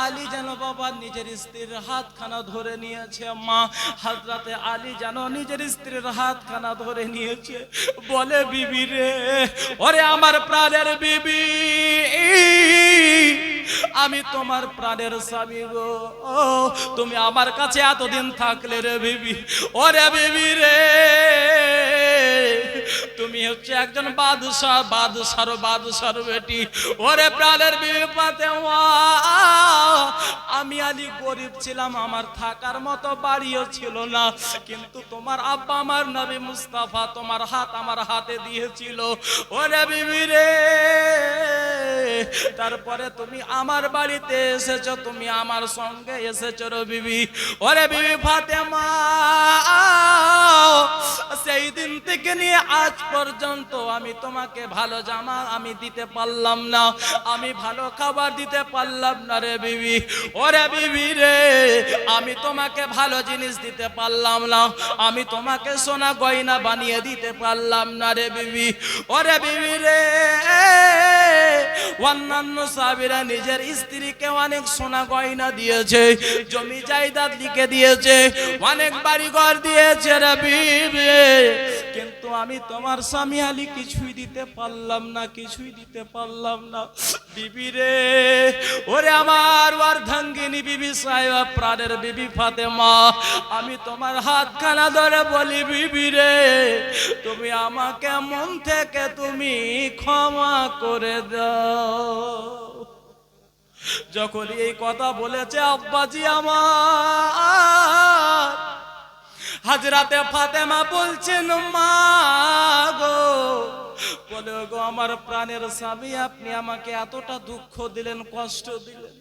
আলী যেন বাবা নিজের স্ত্রীর হাতখানা ধরে নিয়েছে। মা হযরতে আলী যেন নিজের স্ত্রীর হাতখানা ধরে নিয়েছে, বলে বিবি রে, ওরে আমার প্রাণের বিবি, আমি তোমার প্রাণের স্বামী গো, তুমি আমার কাছে এতদিন থাকলে রে বিবি, ওরে বিবি রে, তুমি হচ্ছে একজন বাদশার বেটি। ওরে প্রাণের বিবি ফাতেমা, আমি আলী গরিব ছিলাম, আমার থাকার মতো বাড়িও ছিল না, কিন্তু তোমার আব্বা আমার নবী মুস্তাফা তোমার হাত আমার হাতে দিয়েছিল। ওরে বিবি রে, তারপরে তুমি আমার বাড়িতে এসেছো, তুমি আমার সঙ্গে এসেছো রে বিবি। ওরে বিবি ফাতেমা, সেই দিন থেকে নিয়ে আজ পর্যন্ত আমি তোমাকে ভালো জামা আমি দিতে পারলাম না, আমি ভালো খাবার দিতে পারলাম না রে বিবি। ওরে বিবি রে, আমি তোমাকে ভালো জিনিস দিতে পারলাম না, আমি তোমাকে সোনা গয়না বানিয়ে দিতে পারলাম না রে বিবি। ওরে বিবি রে, অন্যান্য সাহাবীরা নিজের স্ত্রীকে অনেক সোনা গয়না দিয়েছে, জমি জায়দাদ লিখে দিয়েছে, অনেক বাড়িঘর দিয়েছে রে বিবি, কিন্তু আমি তোমার স্বামী আলী কিছুই দিতে পারলাম না, কিছুই দিতে পারলাম না বিবি রে। ওরে আমার অর্ধাঙ্গিনী বিবি সাহেবা, প্রাণের বিবি ফাতেমা, আমি তোমার হাতখানা ধরে বলি বিবি রে, তুমি আমাকে মন থেকে তুমি ক্ষমা করে দাও। যখন এই কথা বলেছে আব্বাজি আমার, হযরতে ফাতেমা বলছেন মা গো, বলে গো আমার প্রাণের স্বামী, আপনি আমাকে এতটা দুঃখ দিলেন, কষ্ট দিলেন।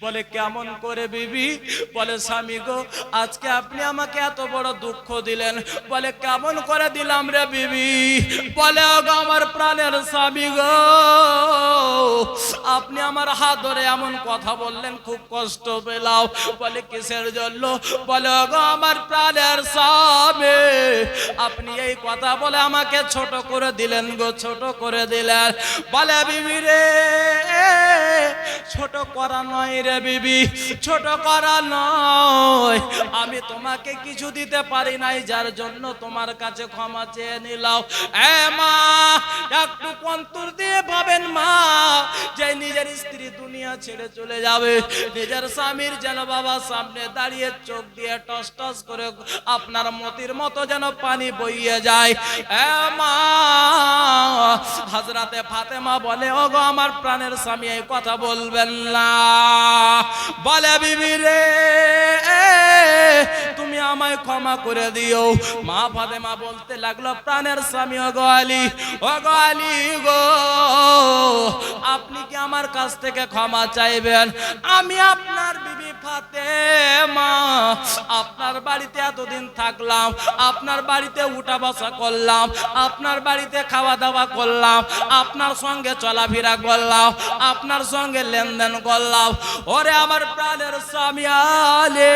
বলে কেমন করে বিবি? বলে স্বামী গো, আজকে আপনি আমাকে এত বড় দুঃখ দিলেন। বলে কেমন করে দিলাম রে বিবি? বলে গো আমার প্রাণের স্বামী গো, আপনি আমার হাত ধরে এমন কথা বললেন, খুব কষ্ট পেলাম। বলে কিসের জন্য? বলে গো আমার প্রাণের স্বামী, আপনি এই কথা বলে আমাকে ছোট করে দিলেন গো, ছোট করে দিলেন। বলে বিবি রে, ছোট করা নয় রে বিবি, ছোট করা নয়, আমি তোমাকে কিছু দিতে পারি নাই, যার জন্য তোমার কাছে ক্ষমা চেয়ে নিলাম। এ মা, একটু অন্তর দিয়ে ভাবেন মা, যে নিজের স্ত্রী দুনিয়া ছেড়ে চলে যাবে, নিজের স্বামীর যেন বাবা সামনে দাঁড়িয়ে চোখ দিয়ে টস টস করে আপনার মতির মতো যেন পানি বইয়ে যায়। এ মা, হযরতে ফাতেমা বলে ও গো আমার প্রাণের স্বামী, এই কথা বলবেন না। বলে বিবি রে, তুমি আমায় ক্ষমা করে দিও। মা ফাতেমা বলতে লাগলো প্রাণের স্বামী ও গো আলী, ও গো আলী গো, আপনি কি আমার কাছ থেকে ক্ষমা চাইবেন? আমি আপনার বিবি ফাতেমা, আপনার বাড়িতে এতদিন থাকলাম, আপনার বাড়িতে উঠা বসা করলাম, আপনার বাড়িতে খাওয়া দাওয়া করলাম, আপনার সঙ্গে চলাফেরা করলাম, আপনার সঙ্গে লেনদেন করলাম। ওরে আমার প্রাণের স্বামী আলী,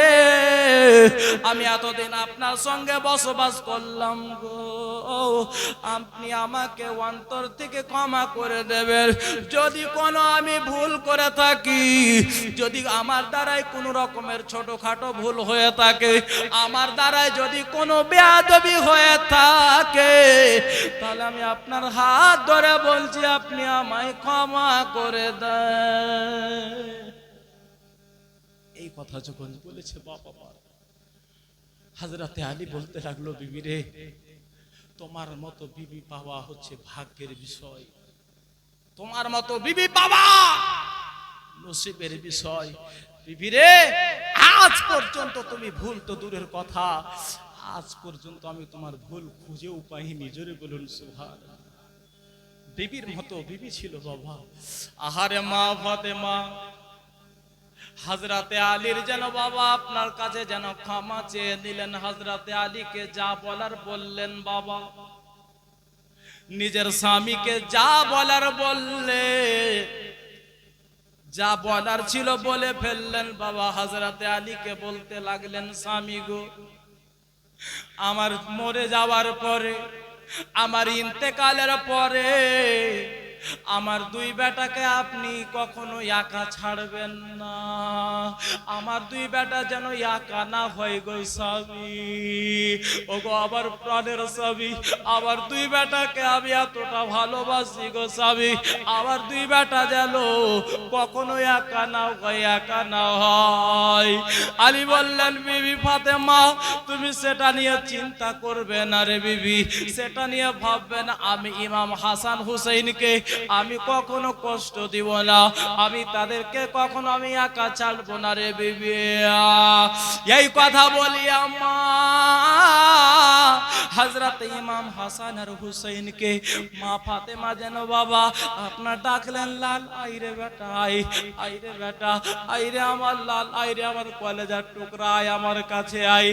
আমি এতদিন আপনার সঙ্গে বসবাস করলাম গো, আপনি আমাকে অন্তর থেকে ক্ষমা করে দেবেন। যদি কোনো আমি ভুল করে থাকি, যদি আমার দ্বারাই কোনো রকমের ছোটখাটো ভুল হয়ে থাকে, আমার দ্বারাই যদি কোনো বেয়াদবি হয়ে থাকে, তাহলে আমি আপনার হাত ধরে বলছি, আপনি আমায় ক্ষমা করে দেন। এই কথা যখন বলেছে বাবা মা, হযরতে আলী বলতে লাগলো বিবি রে, তোমার মতো বিবি পাওয়া হচ্ছে ভাগ্যের বিষয়, তোমার মতো বিবি পাওয়া নসিবের বিষয়। বিবি রে, আজ পর্যন্ত তুমি ভুল তো দূরের কথা, আজ পর্যন্ত আমি তোমার ভুল খুঁজেও পাইনি। জোরে বলুন সুবহানাল্লাহ। বিবির মতো বিবি ছিল বাবা। আহারে মা ফাতেমা, হযরতে আলীর যেন বাবা আপনার কাছে যেন ক্ষমা চেয়ে নিলেন। হযরতে আলীকে যা বলার বললেন বাবা, নিজের স্বামীকে যা বলার বললে, যা বলার ছিল বলে ফেললেন বাবা। হযরতে আলীকে বলতে লাগলেন, স্বামী গো, আমার মরে যাওয়ার পরে, আমার ইন্তেকালের পরে আমার দুই বেটাকে আপনি কখনো একা ছাড়বেন না। আমার দুই বেটা যেন একা না হয় গো স্বামী। ও গো আমার প্রাণের স্বামী, আমার দুই বেটাকে আমি এতটা ভালোবাসি গো স্বামী, আমার দুই বেটা যেন কখনো একা না হয়, একা না হয়। আলী বললেন, বিবি ফাতেমা তুমি সেটা নিয়ে চিন্তা করবে না রে বিবি, সেটা নিয়ে ভাববে না। আমি ইমাম হাসান হুসাইনকে আমি কখনো কষ্ট দিব না, আমি তাদেরকে কখনো আমি একা ছাড়বো না রে বিবি। এই কথা বলি আম্মা হযরত ইমাম হাসান আর হুসাইনকে মা ফাতেমা যেন বাবা আপনার ডাকলেন, লাল আইরে বেটা, আইরে বেটা, আইরে আমার লাল, আইরে আমার কলেজার টুকরা, আয় আমার কাছে আয়।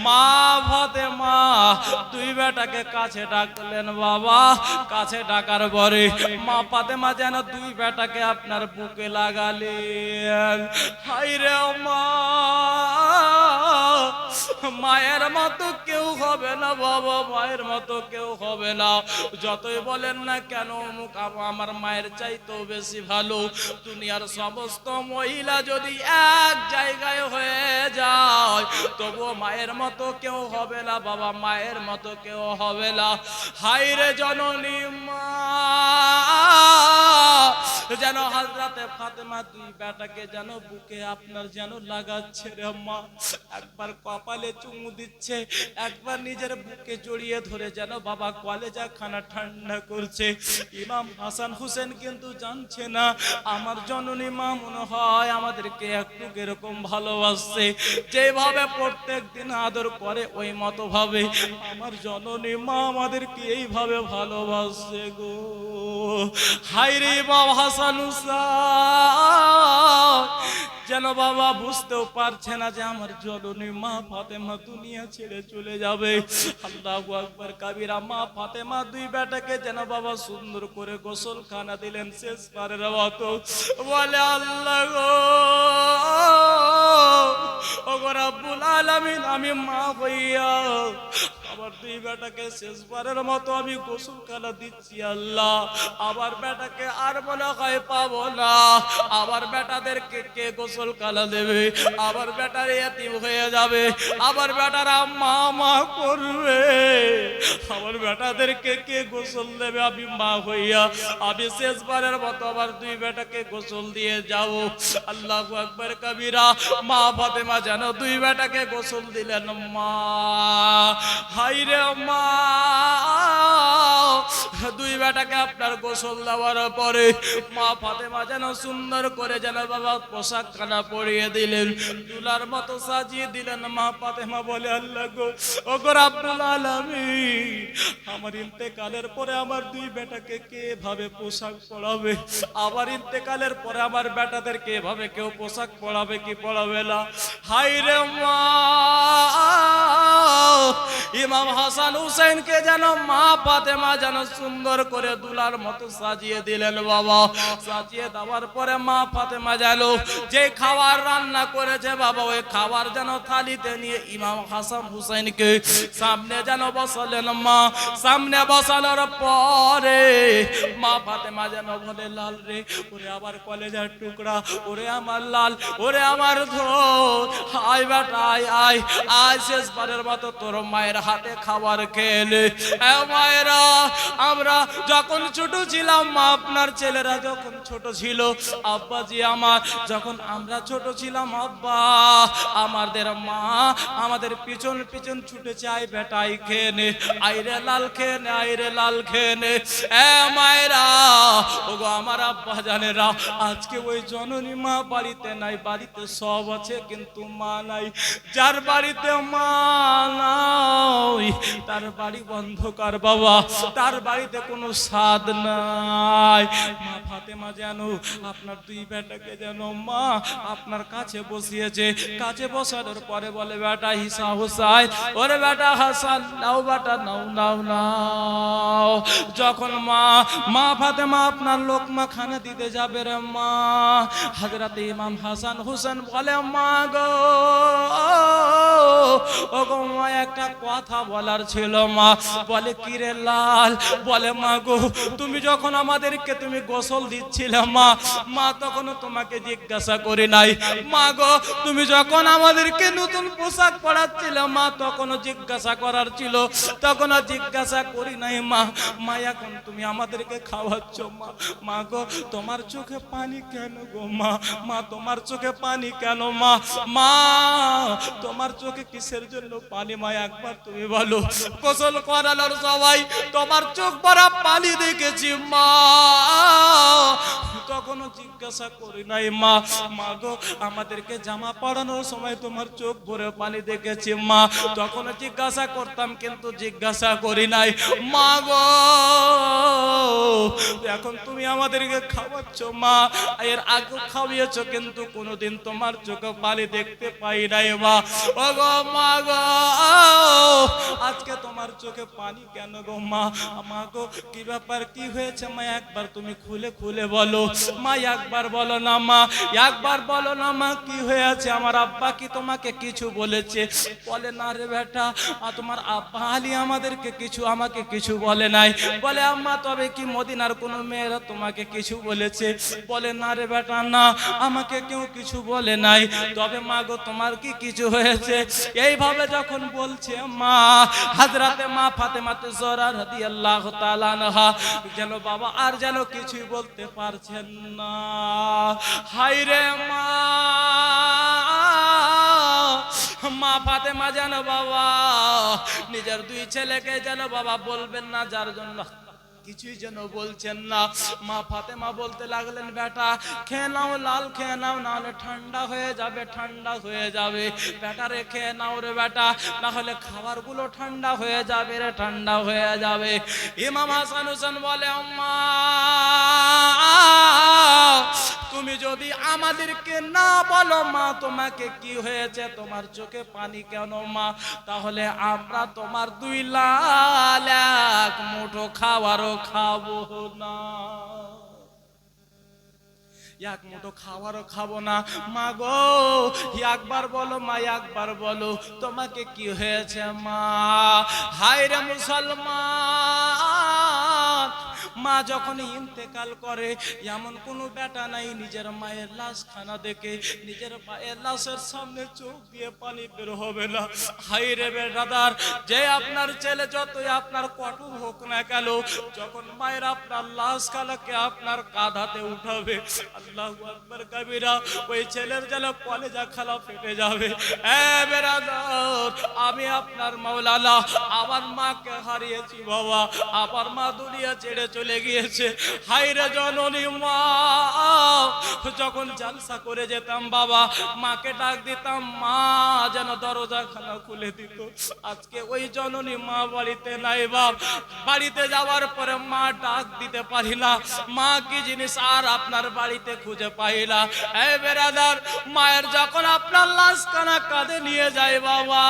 মা ফাতেমা দুই বেটাকে কাছে ডাকলেন বাবা। কাছে ডাকার পরে মা ফাতেমা যেন দুই বেটাকে আপনার বুকে লাগালেন। হায়রে মা, মায়ের মতো কেউ হবে না বাবা, মায়ের মতো কেউ হবে না। যতই বলেন না কেন মুখ আমার মায়ের চাইতেও বেশি ভালো। দুনিয়ার সমস্ত মহিলা যদি এক জায়গায় হয়ে যায় তবুও মায়ের মতো কেউ হবে না বাবা, মায়ের মতো কেউ হবে না। হায়রে জননী মা যেন হযরতে ফাতেমা দুই বেটাকে যেন বুকে আপনার যেন লাগাচ্ছে রে মা। একবার কপালে চুমু দিচ্ছে, একবার নিজের বুকে জড়িয়ে ধরে যেন বাবা কলেজা খানা ঠান্ডা করছে। ইমাম হাসান হুসেন কিন্তু জানছে না আমার জননী মা মনে হয় আমাদেরকে একটু এরকম ভালোবাসছে, যেভাবে প্রত্যেক দিন আদর করে ওই মতো ভাবে আমার জননী মা আমাদেরকে এইভাবে ভালোবাসছে গো। হায়রে ইমাম হাসান হুসাইন যেন বাবা বুঝতেও পারছে না যে আমার জননী মা ফাতেমা দুনিয়া ছেড়ে চলে যাবে। আল্লাহু আকবার কাবীরা। মা ফাতেমা দুই বেটাকে যেন বাবা সুন্দর করে গোসলখানা দিলেন শেষবারের মতো। বলে আল্লাহ গো, ও গো রব্বুল আলামিন, আমি মা হইয়া আমার দুই বেটাকে শেষবারের মতো আমি গোসলখানা দিচ্ছি আল্লাহ। আমার বেটাকে আর মনে হয় পাবো না, আমার বেটাদেরকে কে গোসলখানা দেবে? আমার বেটার এতিম হয়ে যাবে, আমার বেটারা মা মা করবে, আমার বেটাদেরকে কে গোসল দেবে? আমি মা হইয়া আমি শেষবারের মতো আমার দুই বেটাকে গোসল দিয়ে যাব। আল্লাহু আকবার কাবীরা। মা ফাতেমা যেন দুই বেটাকে গোসল দিলেন মা। হায়রে মা, দুই বেটাকে আপনার গোসল দেওয়ার পরে মা ফাতেমা যেন সুন্দর করে যেন বাবা পোশাক খানা পরিয়ে দিলেন, দুলার মতো সাজিয়ে দিলেন। মা ফাতেমা বলে আল্লাহ গো, ও গো রব্বুল আলামিন, আমার ইন্তেকালের পরে আমার দুই বেটাকে কে ভাবে পোশাক পরাবে? আমার ইন্তেকালের পরে আমার বেটাদেরকে এভাবে কেউ পোশাক পরাবে কি পরাবে না? হায়রে মা, ইমাম হাসান হুসাইনকে যেন মা ফাতেমা যেন সুন্দর করে দুলার মতো সাজিয়ে দিলেন বাবা। সাজিয়ে দেওয়ার পরে মা ফাতেমা যেন যে খাবার রান্না করেছে বাবা ওই খাবার যেন থালিতে নিয়ে ইমাম হাসান হুসাইনকে সামনে যেন বসালেন মা। সামনে বসানোর পরে মা ফাতেমা যেন বলে, লাল রে, ওরে আমার কলেজার টুকরা, ওরে আমার লাল, ওরে আমার ধর, আয় বেটা আয়, আয় আয় শেষবারের মতো তোর মায়ের হাতে খাবার খেলে। মায়েরা, আমরা যখন ছোট ছিলাম, মা আপনার ছেলেরা যখন ছোট ছিল, আব্বাজি আমার যখন আমরা ছোট ছিলাম, আব্বা আমাদের মা আমাদের পিছন পিছন ছুটে চাই, বেটাই খেয়ে নে, আইরে লাল খেয়ে নে, আইরে লাল খেয়ে নে। মায়েরা, ওগো আমার আব্বা জানেরা, আজকে ওই জননী মা বাড়িতে নাই, বাড়িতে সব আছে কিন্তু মা নাই। যার বাড়িতে মা নাই তার বাড়ি অন্ধকার বাবা, তার বাড়িতে কোনো স্বাদ নাই। মা ফাতেমা যেন আপনার দুই বেটাকে যেন মা আপনার কাছে বসিয়েছে। কাছে বসানোর পরে বলে, বেটা হিসা হুসাইন, ওরে বেটা হাসান, নাও বেটা নাও নাও নাও। যখন মা ফাতেমা আপনার লোকমা খানা দিতে যাবে রে মা, হযরতে ইমাম হাসান হুসেন বলে, মা গো, ও গো মা একটা কথা বলার ছিল মা। বলে কি রে লাল? বলে মা গো, তুমি যখন আমাদেরকে তুমি গোসল দিচ্ছিলে মা, মা তখনও তোমাকে জিজ্ঞাসা করি নাই। মা গো, তুমি যখন আমাদেরকে নতুন পোশাক পরাচ্ছিলে মা, তখনও জিজ্ঞাসা করার ছিল, তখনও জিজ্ঞাসা করি নাই মা। মা এখন তুমি আমাদেরকে খাওয়াচ্ছ মা। মা গো, তোমার চোখে পানি কেন গো মা? মা তোমার চোখে পানি কেন মা? মা তোমার চোখে কিসের জন্য পানি মা? একবার তুমি বলো। গোসল করানোর সবাই তোমার চোখ ভরা পানি দেখেছি মা, তখনও জিজ্ঞাসা করি নাই মা। মা গো, আমাদেরকে জামা পরানোর সময় তোমার চোখ ভরে পানি দেখেছি মা, তখনও জিজ্ঞাসা করতাম কিন্তু জিজ্ঞাসা করি নাই মা গো। এখন তুমি আমাদেরকে খাওয়াচ্ছ মা, এর আগে খাওয়িয়েছো কিন্তু কোনোদিন তোমার চোখে পানি দেখতে পাই নাই মা। ও গো মা গো, আজকে তোমার চোখে পানি কেন গো মা? মা গো, কি ব্যাপার, কি হয়েছে মা? একবার তুমি খুলে খুলে বলো মা, একবার বলো না মা, একবার বলো না মা, কি হয়েছে? আমার আব্বা কি তোমাকে কিছু বলেছে? বলে না রে বেটা, তোমার আব্বা আলী আমাদেরকে কিছু, আমাকে কিছু বলে নাই। বলে আম্মা, তবে কি মদিনার কোন মেয়েরা তোমাকে কিছু বলেছে? বলে না রে বেটা, না, আমাকে কেউ কিছু বলে নাই। তবে মা গো, তোমার কি কিছু হয়েছে? এইভাবে যখন বলছে মা, হযরতে মা ফাতেমাতে জোহরা রাদিয়াল্লাহু তাআলা আনহা যেন বাবা আর যেন কিছুই বলতে পারছেন না। হায় রে মা, মা ফাতেমা যেন বাবা নিজের দুই ছেলেকে যেন বাবা বলবেন না, যার জন্য কিছুই যেন বলছেন না। মা ফাতেমা বলতে লাগলেন, বেটা খেয়ে নাও লাল, খেয়ে নাও, নাহলে ঠান্ডা হয়ে যাবে, ঠান্ডা হয়ে যাবে। বেটা রে খেয়ে নাও রে বেটা, না হলে খাবার গুলো ঠান্ডা হয়ে যাবে রে, ঠান্ডা হয়ে যাবে। ইমাম হাসান হোসেন বলে, আম্মা তুমি যদি আমাদেরকে না বলো মা তোমাকে কি হয়েছে, তোমার চোখে পানি কেন মা, তাহলে আমরা তোমার দুই লাল এক মুঠো খাবারও খাবো না, এক মুঠো খাবারও খাবো না। মা গো, একবার বলো মা, একবার বলো তোমাকে কি হয়েছে মা? হায় রে মুসলমান, মা যখন ইন্তেকাল করে এমন কোনো বেটা নাই নিজের মায়ের লাশ খানা দেখে নিজের মায়ের লাশের সামনে চোখ দিয়ে পানি বের হবে না। হায় রে বেরাদার, যে আপনার ছেলে যতই আপনার কঠোর হোক না কেন, যখন মায়ের আপনার লাশ খানাকে আপনার কাঁধাতে উঠাবে, আল্লাহু আকবার কবিরা, ওই ছেলের যেন কলেজা খালা ফেটে যাবে। এ বেরাদার, আমি আপনার মাওলানা আমার মাকে হারিয়েছি বাবা, আমার মা দুনিয়া ছেড়ে চলে গিয়েছে। হায় রে জননী মা, যখন জালসা করে যেতাম বাবা, মাকে ডাক দিতাম, মা যেন দরজা খানা খুলে দিত। আজকে ওই জননী মা বাড়িতে নাই বাপ, বাড়িতে যাওয়ার পরে মা ডাক দিতে পারি না, মা কি জিনিস আর আপনার বাড়িতে খুঁজে পাই না। এই বেরাদার, মায়ের যখন আপনার লাশ খানা কাঁধে নিয়ে যায় বাবা,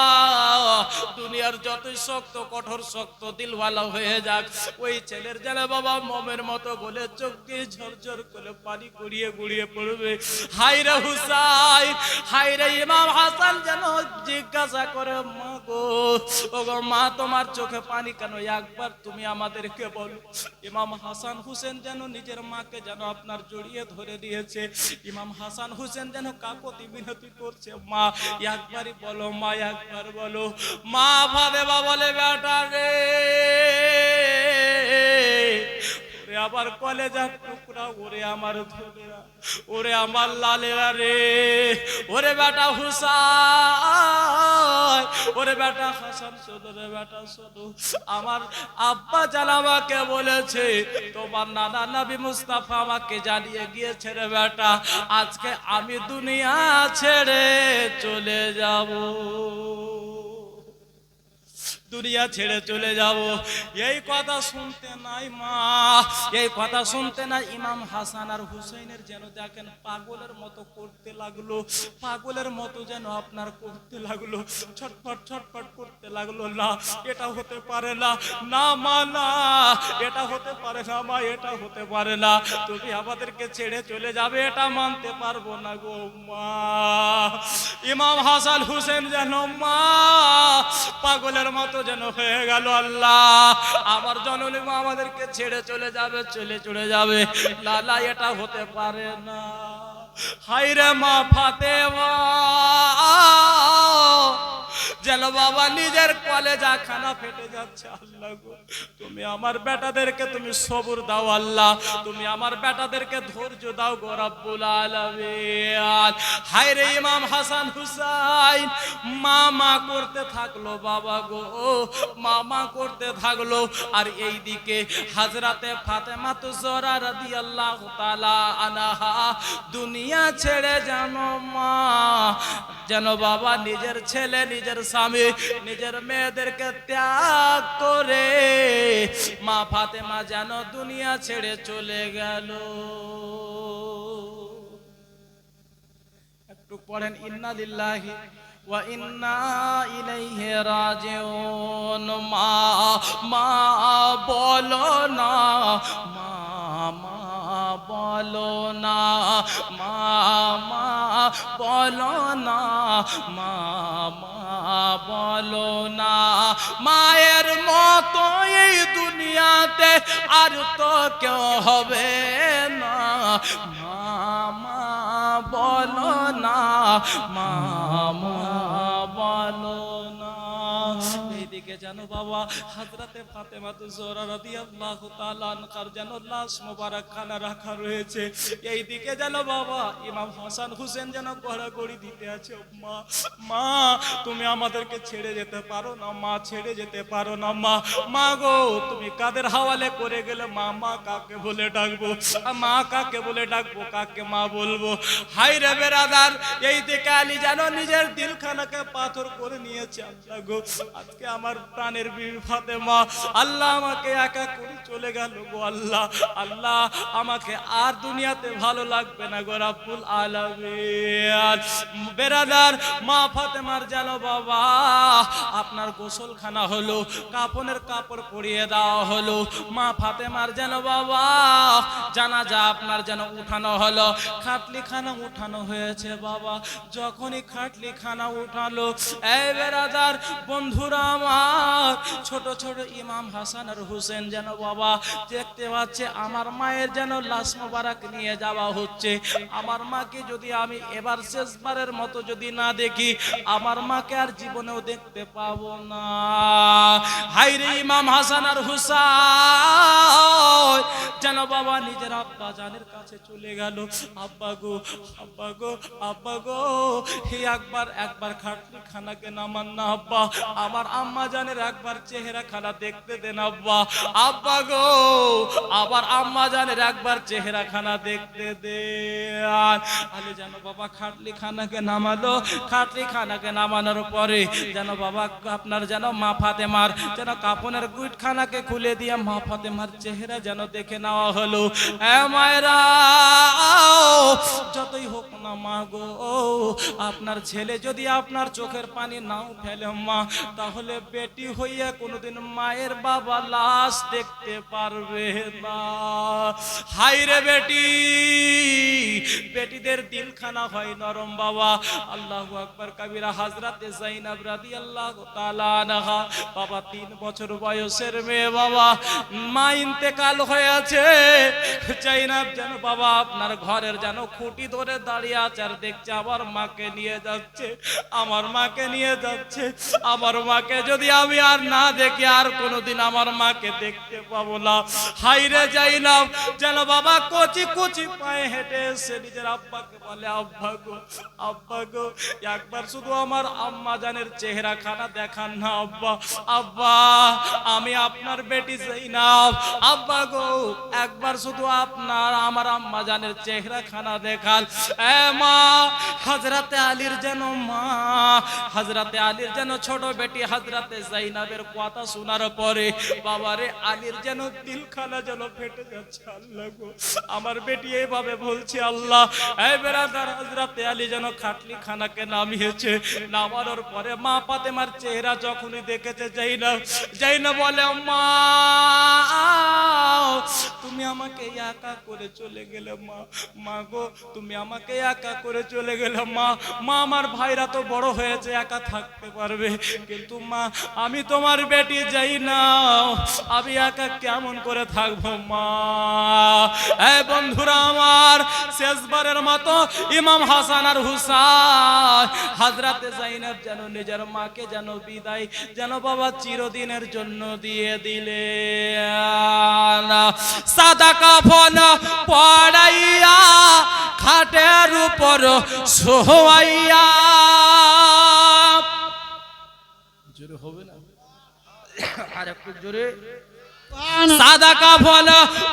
দুনিয়ার যতই শক্ত কঠোর শক্ত দিলওয়ালা হয়ে যাক, ওই ছেলের যেন বাবা মোমের মতো বলে চোখ দিয়ে ঝরঝর করে পানি গড়িয়ে গড়িয়ে পড়বে। হায় রে হুসাইন, হায় রে ইমাম হাসান যেন জিজ্ঞাসা করে, মা গো, ও গো মা তোমার চোখে পানি কেন, একবার তুমি আমাদেরকে বলো। ইমাম হাসান হুসেন যেন নিজের মাকে যেন আপনার জড়িয়ে ধরে দিয়েছে। ইমাম হাসান হুসেন যেন কাকতি মিনতি করছে, মা একবারই বলো, মা একবার বলো। মা ফাতেমা বলে, বেটা রে, আবার কলেজার টুকরা, ওরে আমার ধনেরা, ওরে আমার লালেরা রে, ওরে বেটা হুসাইন, ওরে বেটা হাসান, শোনো রে বেটা শোনো, আমার আব্বা জান আমাকে বলেছে, তোমার নানা নবী মুস্তাফা আমাকে জানিয়ে গিয়েছে রে বেটা, আজকে আমি দুনিয়া ছেড়ে চলে যাব, দুনিয়া ছেড়ে চলে যাব। এই কথা শুনতে নাই মা, এই কথা শুনতে নাই ইমাম হাসান আর হুসাইনের যেন দেখেন পাগলের মতো করতে লাগলো, পাগলের মতো যেন আপনার করতে লাগলো, ছটফট ছটফট করতে লাগলো। না, এটা হতে পারে না, না মা না, এটা হতে পারে না মা, এটা হতে পারে না, তুমি আমাদেরকে ছেড়ে চলে যাবে, এটা মানতে পারবো না গো মা। ইমাম হাসান হুসেন যেন মা পাগলের মতো যেন হয়ে গেল। আল্লাহ, আমার জননী মা আমাদেরকে ছেড়ে চলে যাবে, চলে যাবে। লালা, এটা হতে পারে না। হায়রে মা ফাতেমা যেন বাবা নিজের কলেজা খানা ফেটে যাচ্ছে। আল্লাহ গো, তুমি আমার বেটাদেরকে তুমি সবুর দাও। আল্লাহ, তুমি আমার বেটাদেরকে ধৈর্য দাও গো রব্বুল আলামিন। হায়রে ইমাম হাসান হুসাইন মা করতে থাকলো বাবা গো, মা করতে থাকলো। আর এইদিকে হযরতে ফাতেমা তুজরা রাদিয়াল্লাহু তাআলা আনহা দুনিয়া ছেড়ে জানো মা যেন বাবা নিজের ছেলে, নিজের স্বামী, নিজের মেয়েদেরকে ত্যাগ করে মা ফাতেমা যেন দুনিয়া ছেড়ে চলে গেল। একটু পড়েন ইন্না লিল্লাহি ওয়া ইন্না ইলাইহি রাজিউন। মা বলো না, মা বলো না, মা বলো না, মা বলো না। মায়ের মতো এই দুনিয়াতে আর তো কেউ হবে না। মা বলো না, মা বলো না। এইদিকে জানো বাবা হযরতে ফাতেমা তুজরা রাদিয়াল্লাহু তাআলা আনহার যেন লাশ মোবারক খানা রাখা রয়েছে। এইদিকে জানো বাবা ইমাম হাসান হুসেন যেন গড়াগড়ি দিতে আছে। মা তুমি আমাদেরকে ছেড়ে যেতে পারো না, মা ছেড়ে যেতে পারো না। মা গো, তুমি কাদের হাওয়ালে করে গেলে মা কাকে বলে ডাকবো, মা কাকে বলে ডাকবো, কাকে মা বলবো। হায় রে বেরাদার, এইদিকে আলী যেন নিজের দিলখানাকে পাথর করে নিয়েছে। আল্লাহ গো, আজকে আমার প্রাণের বিবি ফাতেমা আল্লাহ আমাকে একা করে চলে গেল গো। আল্লাহ আমাকে আর দুনিয়াতে ভালো লাগবে না গো রব্বুল আলামিন। বেরাদার, মা ফাতেমার যেন বাবা আপনার গোসলখানা হলো, কাফনের কাপড় পরিয়ে দেওয়া হলো। মা ফাতেমার যেন বাবা জানাজা আপনার যেন উঠানো হলো, খাটলিখানা উঠানো হয়েছে বাবা। যখনই খাটলিখানা উঠালো, এই বেরাদার বন্ধুরা আমার, ছোট ছোট ইমাম হাসান আর হুসেন যেন বাবা দেখতে পাচ্ছে আমার মায়ের যেন লাশ মোবারক নিয়ে যাওয়া হচ্ছে। আমার মাকে যদি আমি এবার শেষবারের মতো যদি না দেখি, আমার মাকে আর জীবনেও দেখতে পাবো না। হায়রে ইমাম হাসান আর হুসাইন যেন বাবা নিজের আব্বা জানের কাছে চলে গেল। আব্বা গো, আব্বা গো, আব্বা গো, হে একবার খাটলি খানাকে নামান না আব্বা, আমার আম্মা জানের একবার চেহারা খানা দেখতে দেন আব্বা। আব্বা গো, আবার আম্মা জানের একবার চেহারা খানা দেখতে দেন। আলে যেন বাবা খাটলি খানাকে নামালো। খাটলি খানাকে নামানোর পরে যেন বাবা আপনার যেন মা ফাতেমার যেন কাপনের গুট খানাকে খুলে দিয়ে মা ফাতেমার চেহারা যেন দেখে নেওয়া হলো। এ মায়েরা, যতই হোক না মা গো, আপনার ছেলে যদি আপনার চোখের পানি নাও ফেলে মা, তাহলে বেটি হইয়া কোনোদিন মায়ের বাবা লাশ দেখতে পারবে না। হায়রে বেটি, বেটিদের দিলখানা হয় নরম বাবা। আল্লাহু আকবার কাবীরা। হযরতে যায়েনব রাদিয়াল্লাহু তাআলা আনহা বাবা 3 বছর বয়সের মেয়ে বাবা, মা ইন্তেকাল হয়েছে। যায়েনব যেন বাবা আপনার ঘরের যেন খুঁটি ধরে দাঁড়িয়ে আছে আর দেখছে আমার মাকে নিয়ে যাচ্ছে, আমার মাকে নিয়ে যাচ্ছে। আমার মাকে যদি আমি আর না দেখি, আর কোনোদিন আমার মাকে দেখতে পাবো না। হায়রে যায়েনব যেন বাবা কচি কচি পায়ে হেঁটে এসে নিজের আব্বাকে বলে, আব্বা গো, আব্বা গো, একবার শুধু আমার আম্মা জানের চেহারা খানা দেখান না আব্বা। আব্বা, আমি আপনার বেটি যায়েনব, আব্বা গো, একবার শুধু আপনার আমার আম্মা জানের চেহারা খানা দেখান। এ মা, হযরতে আলীর যেন মা, হযরতে আলীর যেন ছোট বেটি হযরত হাজরাতে জাইনাবের কথা শোনার পরে বাবারে আলীর যেন দিলখানা যেন ফেটে যাচ্ছে। আল্লাহ গো, আমার বেটি এইভাবে বলছে আল্লাহ। এই বেরাদার, হাজরাতে আলী যেন খাটলি খানাকে নামিয়েছে। নামানোর পরে মা ফাতেমার চেহারা যখনই দেখেছে জাইনাব বলে, মা তুমি আমাকে একা করে চলে গেলে মা। মা গো, তুমি আমাকে একা করে চলে গেলে মা। মা, আমার ভাইরা তো বড় হয়েছে, একা থাকতে পারবে, কিন্তু মা আমি তোমার বেটি জাইনাব, আমি একা কেমন করে থাকবো মা। এই বন্ধুরা আমার, শেষবারের মতো ইমাম হাসান আর হুসাইন হাজরাতে জাইনাব যেন নিজের মাকে যেন বিদায় যেন বাবা চিরদিনের জন্য দিয়ে দিলেন। সাদা কাফন পড়াইয়া খাটের উপর শোয়াইয়া, জোরে হবে না আর একটু জোরে, সাদা কাফন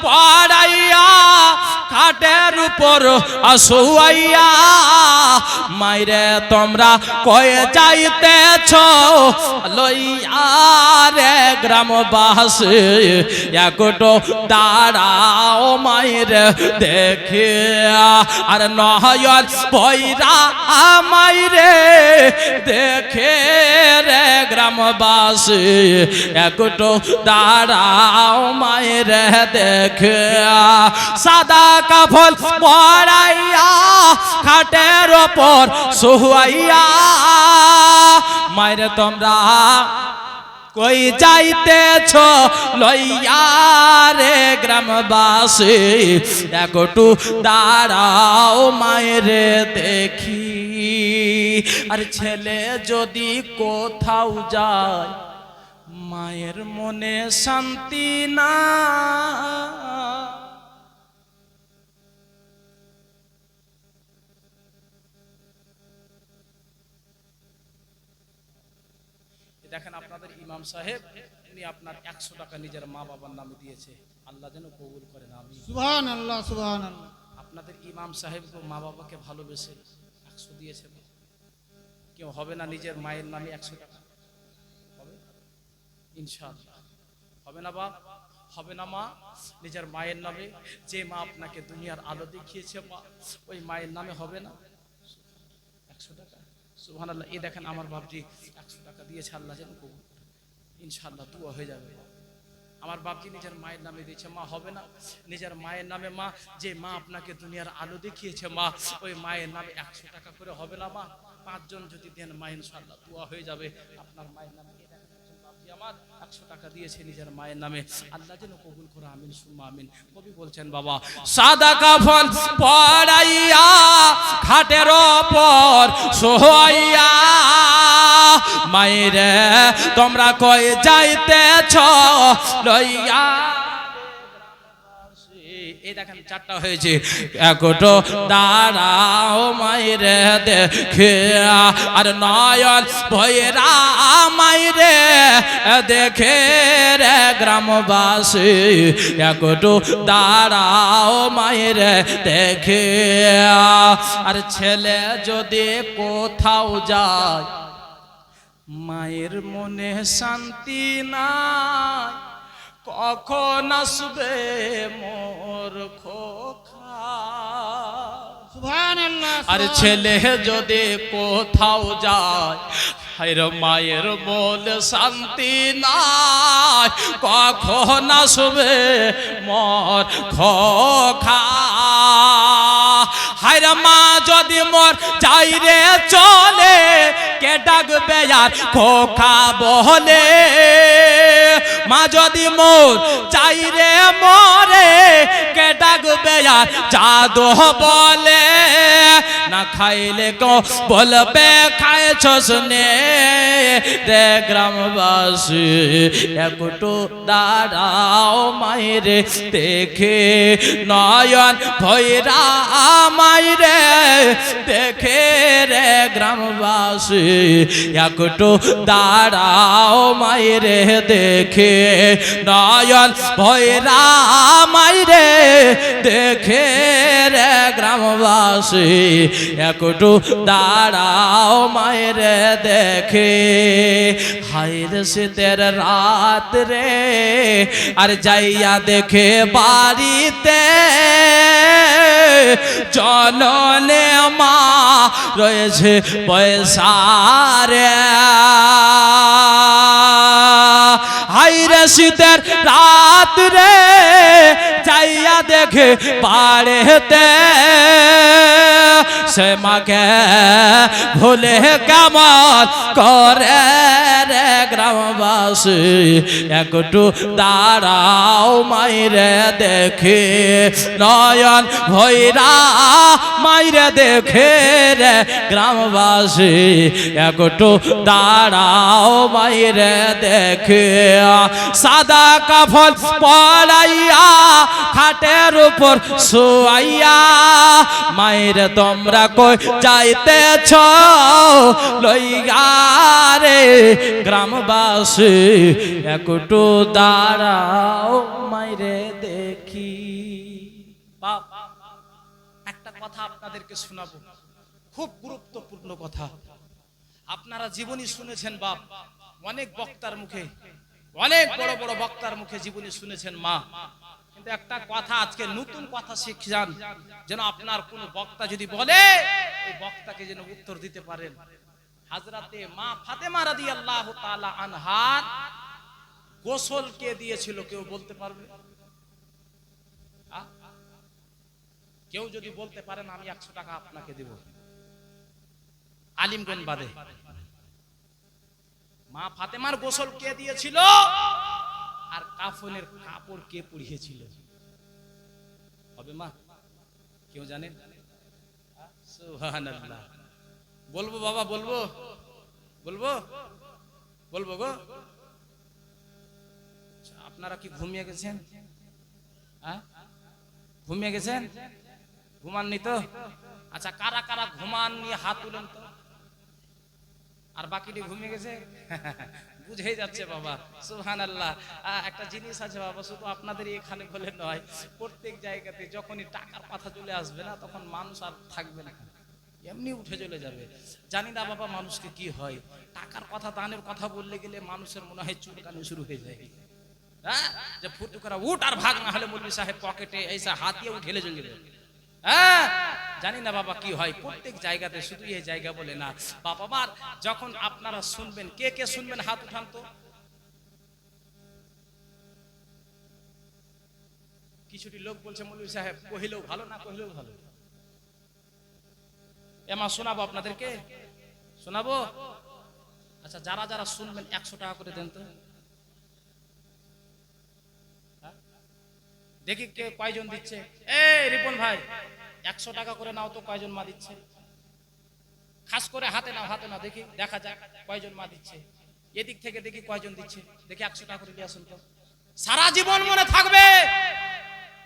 পড়াইয়া খাটের উপর শোয়াইয়া, মাইরে তোমরা কয়ে যাইতেছ লইয়া রে গ্রামবাসী, একটু দাঁড়াও মাইরে দেখে, আর নয়ন বইরা মাইরে দেখে রে গ্রামবাসী, একটু দাঁড়াও মাইরে দেখে। সাদা কাফন পড়াইয়া খাটের ওপর শোয়াইয়া, মাইরে তোমরা কই যাইতেছ লইয়া রে গ্রামবাসী, একটু দাঁড়াও মায়েরে দেখি। আর ছেলে যদি কোথাও যায় মায়ের মনে শান্তি না, দেখেন আপনাদের ইমাম সাহেব উনি আপনার 100 টাকা নিজের মা বাবার নামে দিয়েছে, আল্লাহ যেন কবুল করেন, আমিন। সুবহানাল্লাহ, সুবহানাল্লাহ। আপনাদের ইমাম সাহেব মা বাবাকে ভালোবেসে 100 দিয়েছে, কেউ হবে না নিজের মায়ের নামে 100 টাকা? হবে ইনশাআল্লাহ। হবে না বাপ, হবে না মা, নিজের মায়ের নামে যে মা আপনাকে দুনিয়ার আলো দেখিয়েছে মা, ওই মায়ের নামে হবে না 100 টাকা? সুবহানাল্লাহ। এই দেখেন আমার বাপজি 100 টাকা দিয়েছে, আল্লাহ যেন কবুল করেন, ইনশাআল্লাহ দোয়া হয়ে যাবে। আমার বাপজি নিজের মায়ের নামে দিয়েছে মা, হবে না নিজের মায়ের নামে মা, যে মা আপনাকে দুনিয়ার আলো দেখিয়েছে মা, ওই মায়ের নামে 100 টাকা করে হবে না মা? 5 জন যদি দেন মা, ইনশাআল্লাহ দোয়া হয়ে যাবে আপনার মায়ের নামে। আমার 100 টাকা দিয়েছে নিজের মায়ের নামে, আল্লাহ যেন কবুল করে, আমিন সুম্মা আমিন। কবি বলছেন বাবা, সাদা কাফন পড়াইয়া খাটের ওপর শোয়াইয়া, মায়েরে তোমরা কই যাইতেছ লইয়া। এই দেখেন 4টা হয়েছে, একটু দাঁড়াও মাইরে দেখে, আর নয়ন ভৈরা মাইরে দেখে রে গ্রামবাসী, একটু দাঁড়াও মাইরে দেখে। আর ছেলে যদি কোথাও যায় মায়ের মনে শান্তি নাই, কখন আসবে মোর খোকা। সুবহানাল্লাহ। আর ছেলে যদি কোথাও যায় হায়র মায়ের মনে শান্তি নাই, কখন আসবে মোর খোকা। হায়র মা যদি মোর চাইরে চলে, কে ডাকবে আর খোকা বলে। মা যদি মোর চাইরে মরে, কে ডাকবে আর জাদু বলে। না খাইলে কো বলবে খাইছস নে রে গ্রামবাসী, একটু দাঁড়াও মাইরে দেখে, নয়ন ভৈরা মাইরে দেখে রে গ্রামবাসী, একটু দাঁড়াও মাইরে দেখে, নয়ন ভৈরা মাইরে দেখে রে গ্রামবাসী, একটু দাঁড়াও মায়ের দেখে হায় রে শীতের রাত রে আর যাইয়া দেখে বাড়িতে জননে মা রয়েছে পয়সারে হাইরে শীতের রাত রে যাইয়া দেখে বাড়িতে সে মাকে ভুলে কেমন করে রে গ্রামবাসী একটু দাঁড়াও মাইরে দেখে নয়ন ভৈরা মাইরে দেখে রে গ্রামবাসী একটু দাঁড়াও মাইরে দেখে সাদা কাফন পরাইয়া খাটের উপর শুয়াইয়া মাইরে তোমরা কই যাইতেছ লইয়া রে গ্রামবাসী একটু দাঁড়াও মাইরে দেখি। বাপ একটা কথা আপনাদেরকে শোনাবো, খুব গুরুত্বপূর্ণ কথা। আপনারা জীবনী শুনেছেন বাপ, অনেক বক্তার মুখে, অনেক বড় বড় বক্তার মুখে জীবনী শুনেছেন মা, কিন্তু একটা কথা আজকে নতুন কথা শিখে যান, যেন আপনার কোন বক্তা যদি বলে ওই বক্তাকে যেন উত্তর দিতে পারেন। হযরতে মা ফাতেমা রাদিয়াল্লাহু তাআলা আনহার গোসল কে দিয়েছিল কেউ বলতে পারবে? কেউ যদি বলতে পারেন আমি 100 টাকা আপনাকে দেব। আলিমগণ বাদে মা ফাতেমার গোসল কে দিয়েছিল আর কাফনের কাপড় কে পরিয়েছিল? হবে মা? কেউ জানেন? সুবহানাল্লাহ। বলবো বাবা, বলবো বলবো বলবো গো। আপনারা কি ঘুমিয়ে গেছেন? ঘুমিয়ে গেছেন? ঘুমাননি তো? আচ্ছা, কারা কারা ঘুমান নিয়ে হাত তুলেন তো। আর বাকিটি ঘুমিয়ে গেছে? বুঝেই যাচ্ছে বাবা। সুবহানাল্লাহ। একটা জিনিস আছে বাবা, শুধু আপনাদের এখানে বলে নয়, প্রত্যেক জায়গাতে যখনই টাকার কথা চলে আসবে না তখন মানুষ আর থাকবে না, এমনি উঠে চলে যাবে। জানি না বাবা মানুষকে কি হয়, টাকার কথা দানের কথা বললে গেলে মানুষের মনে হয় চুলকানি শুরু হয়ে যায়। হ্যাঁ, যে ফুটু করে উঠ আর ভাগ, না হলে মৌলভী সাহেব পকেটে এসে হাত দিয়ে উঠেলে চলে যাবে। হ্যাঁ, জানি না বাবা কি হয়, প্রত্যেক জায়গাতে, শুধু এই জায়গা বলে না বাবা। আমার যখন আপনারা শুনবেন, কে কে শুনবেন হাত উঠান তো। কিছুটি লোক বলছে মৌলভী সাহেব কহিলেও ভালো, না কহিলেও ভালো। এমা শোনাবো আপনাদেরকে, শোনাবো। আচ্ছা, যারা যারা শুনবেন 100 টাকা করে দেন তো। দেখি কে কয়জন দিচ্ছে। এই রিপন ভাই 100 টাকা করে নাও তো, কয়জন মা দিচ্ছে? খাস করে হাতে নাও, হাতে নাও, দেখি দেখা যাক কয়জন মা দিচ্ছে। এদিক থেকে দেখি কয়জন দিচ্ছে, দেখি 100 টাকা করে দিয়ে আসুন তো। সারা জীবন মনে থাকবে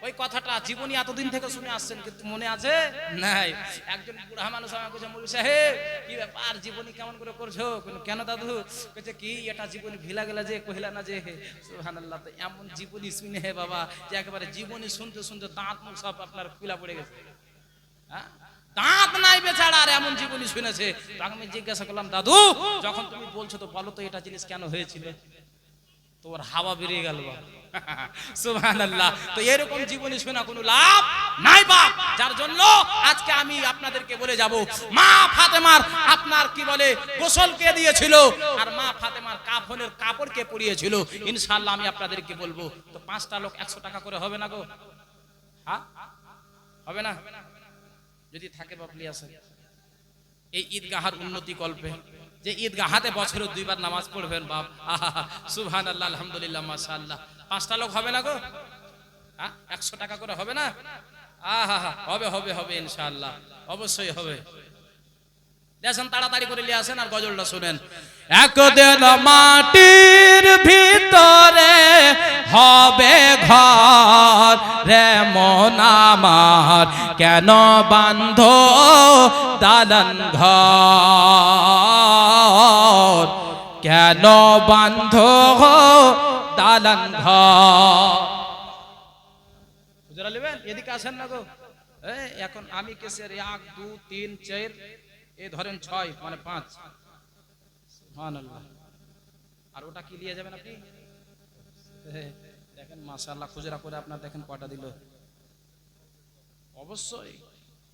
ওই কথাটা। জীবনী এতদিন থেকে শুনে আসছেন, কিন্তু মনে আছে নাই। একজন বুড়া মানুষ আমাকে বলছে মৌলভী সাহেব কি ব্যাপার, জীবনী কেমন করে করছো? কেন দাদু? বলছে কি এটা জীবনী ভিলা গেলা যে কহিলা না যে। সুবহানাল্লাহ। তো এমন জীবনী শুনে হে বাবা যে একেবারে জীবনী শুনতে শুনতে দাঁত মুখ সব আপনার খুলা পড়ে গেছে। হ্যাঁ, দাঁত নাই বেচারা, আর এমন জীবনী শুনেছে। আমি জিজ্ঞাসা করলাম দাদু যখন তুমি বলছো তো বলো তো এটা জিনিস কেন হয়েছিল? তোর হাওয়া বেরিয়ে গেল। সুবহানাল্লাহ। তো এরকম জীবনী শোনা কোনো লাভ নাই বাপ, যার জন্য আজকে আমি আপনাদেরকে বলে যাব মা ফাতেমার আপনার কি বলে গোসল কে দিয়েছিল আর মা ফাতেমার কাফনের কাপড় কে পরিয়েছিল। ইনশাআল্লাহ আমি আপনাদেরকে বলবো। তো 5টা লোক 100 টাকা করে হবে না গো? হ্যাঁ, হবে না? যদি থাকে বাপলি আছে এই ঈদগাহার উন্নতি কল্পে, যে ঈদগাহাতে বছরে 2 বার নামাজ পড়বেন বাপ। সুবহানাল্লাহ, আলহামদুলিল্লাহ, মাশাআল্লাহ। 5টা লোক হবে না গো? 100 টাকা করে হবে না? হবে হবে হবে ইনশাআল্লাহ, অবশ্যই হবে। দেখেন তাড়াতাড়ি করে নিয়ে আসেন আর গজলটা শুনেন। একদিন মাটির ভিতরে হবে ঘর রে মন আমার, কেন বাঁধো দালান ঘর, কেন বাঁধো দালান ঘর। হুজুরা নেবেন? এদিকে আসেন না গো, এখন আমি কেসের 1 2 3 4 এই ধরেন 6 মানে 5 সুবহানাল্লাহ। আর ওটা কি নিয়ে যাবেন আপনি? দেখেন মাশাআল্লাহ খুচরা করে আপনার দেখেন কয়টা দিল। অবশ্যই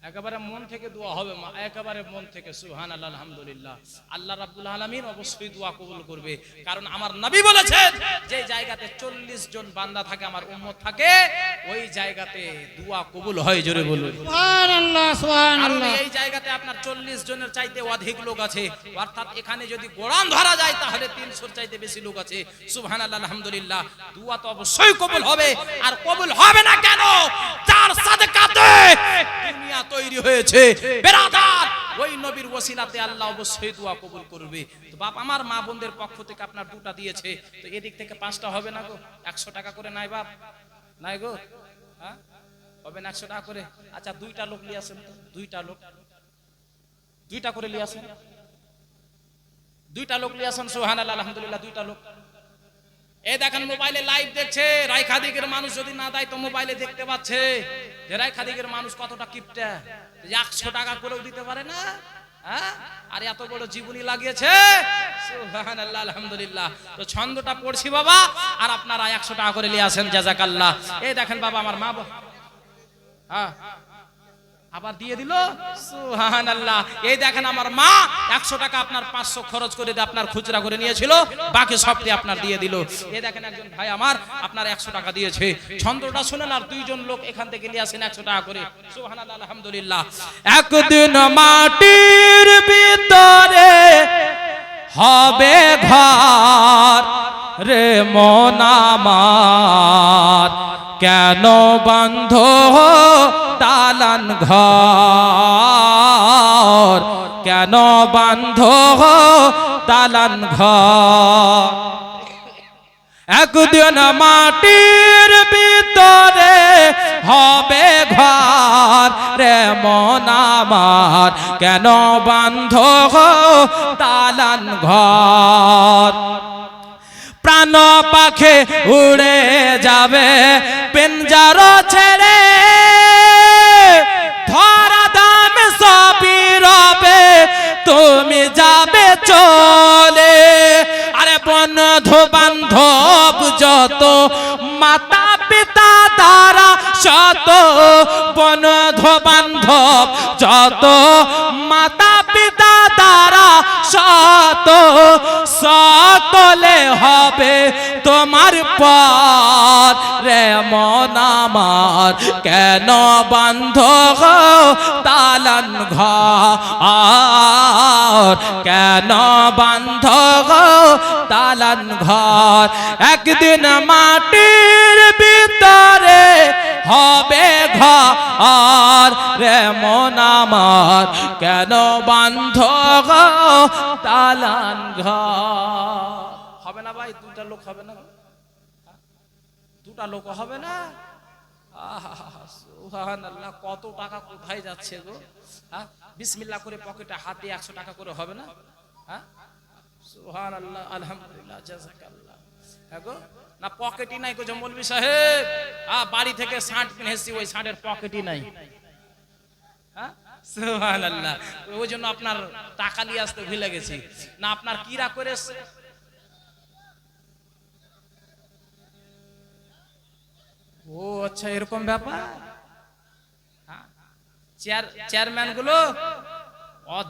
একেবারে মন থেকে দোয়া হবে মা, একেবারে মন থেকে সুবহানাল্লাহ আলহামদুলিল্লাহ। আল্লাহ রাব্বুল আলামিন অবশ্যই দোয়া কবুল করবে, কারণ আমার নবী বলেছেন যে জায়গাতে 40 জন বান্দা থাকে আমার উম্মত থাকে ওই জায়গাতে দোয়া কবুল হয়। জোরে বলুন সুবহানাল্লাহ আর সুবহানাল্লাহ। এই জায়গাতে আপনার 40 জনের চাইতে অধিক লোক আছে, অর্থাৎ এখানে যদি গোড়ান ধরা যায় তাহলে 300 চাইতে বেশি লোক আছে। সুবহানাল্লাহ আলহামদুলিল্লাহ। দোয়া তো অবশ্যই কবুল হবে, আর কবুল হবে না কেন? যার সাদকাতে দুনিয়া তৈরি হয়েছে বেরাদার, ওই নবীর ওসিলাতে আল্লাহ অবশ্যই দোয়া কবুল করবে। তো বাপ আমার মা বোনদের পক্ষ থেকে আপনার 2টা দিয়েছে, তো এদিক থেকে 5টা হবে না গো? 100 টাকা করে নাই বাপ, নাই গো? হ্যাঁ হবে না 100 টাকা করে? আচ্ছা 2টা লোক নিয়ে আসেন তো, 2টা লোক 2টা করে নিয়ে আসেন, 2টা লোক নিয়ে আসেন। সুবহানাল্লাহ আলহামদুলিল্লাহ। 2টা লোক এই দেখেন মোবাইলে লাইভ দেখছে। রায়খাদিকের মানুষ যদি না দেয় তো মোবাইলে দেখতে পাচ্ছে যে রায়খাদিকের মানুষ কতটা কিপটা, 100 টাকা করেও দিতে পারে না। হ্যাঁ আর এত বড় জীবনী লাগিয়েছে। সুবহানাল্লাহ আলহামদুলিল্লাহ। তো ছন্দটা পড়ছি বাবা, আর আপনারা 100 টাকা করে নিয়ে আসেন। জাযাকাল্লাহ। এই দেখেন বাবা আমার মা, হ্যাঁ আবার দিয়ে দিল। সুবহানাল্লাহ। এই দেখেন আমার মা 100 টাকা আপনার 500 খরচ করে দিয়ে আপনার খুচরা করে নিয়েছিল, বাকি সবটি আপনার দিয়ে দিল। এই দেখেন একজন ভাই আমার আপনার 100 টাকা দিয়েছে। ছন্দটা শুনেন, আর 2 জন লোক এখান থেকে নিয়ে আসেন 100 টাকা করে। সুবহানাল্লাহ আলহামদুলিল্লাহ। একদিন মাটির ভিতরে হবে ঘর রে মন আমার, কেন বন্ধ দালান ঘর, কেন বন্ধ দালান ঘর। একদিন মাটির ভিতরে হবে ঘর রে মন আমার, কেন বন্ধ দালান ঘর। প্রাণ পাখে উড়ে যাবে পিঞ্জর ছেড়ে, ধরা দাম সবই রবে তুমি যাবে চলে। আরে বন্ধু বান্ধব যত, মাতা পিতা দ্বারা শত, বন্ধু বান্ধব যত, মাতা পিতা দ্বারা শত, সকলে হবে তোমার পর রে মন আমার, কেন বন্ধ দালান ঘর, কেন বন্ধ দালান ঘর। একদিন মাটির ভিতরে হবে ঘর রে মন আমার, কেন বন্ধ দালান ঘর। হবে না ভাই? 2টা লোক হবে না? 2টা লোক হবে না? সুবহানাল্লাহ। কত টাকা কোথায় যাচ্ছে গো? হ্যাঁ বিসমিল্লাহ করে পকেটে হাতে 100 টাকা করে হবে না? হ্যাঁ সুবহানাল্লাহ আলহামদুলিল্লাহ জাযাকাল্লাহ। হ্যাঁ গো না পকেটই নাই গো মৌলভী সাহেব, বাড়ি থেকে শার্ট কিনেছি, ওই শার্টের পকেটই নাই। হ্যাঁ সুবহানাল্লাহ। ওই জন্য আপনার টাকা নিয়ে আসতে ভুলে গেছি। না আপনার কিরা করে ও আচ্ছা এরকম ব্যাপার। চেয়ারম্যান গুলো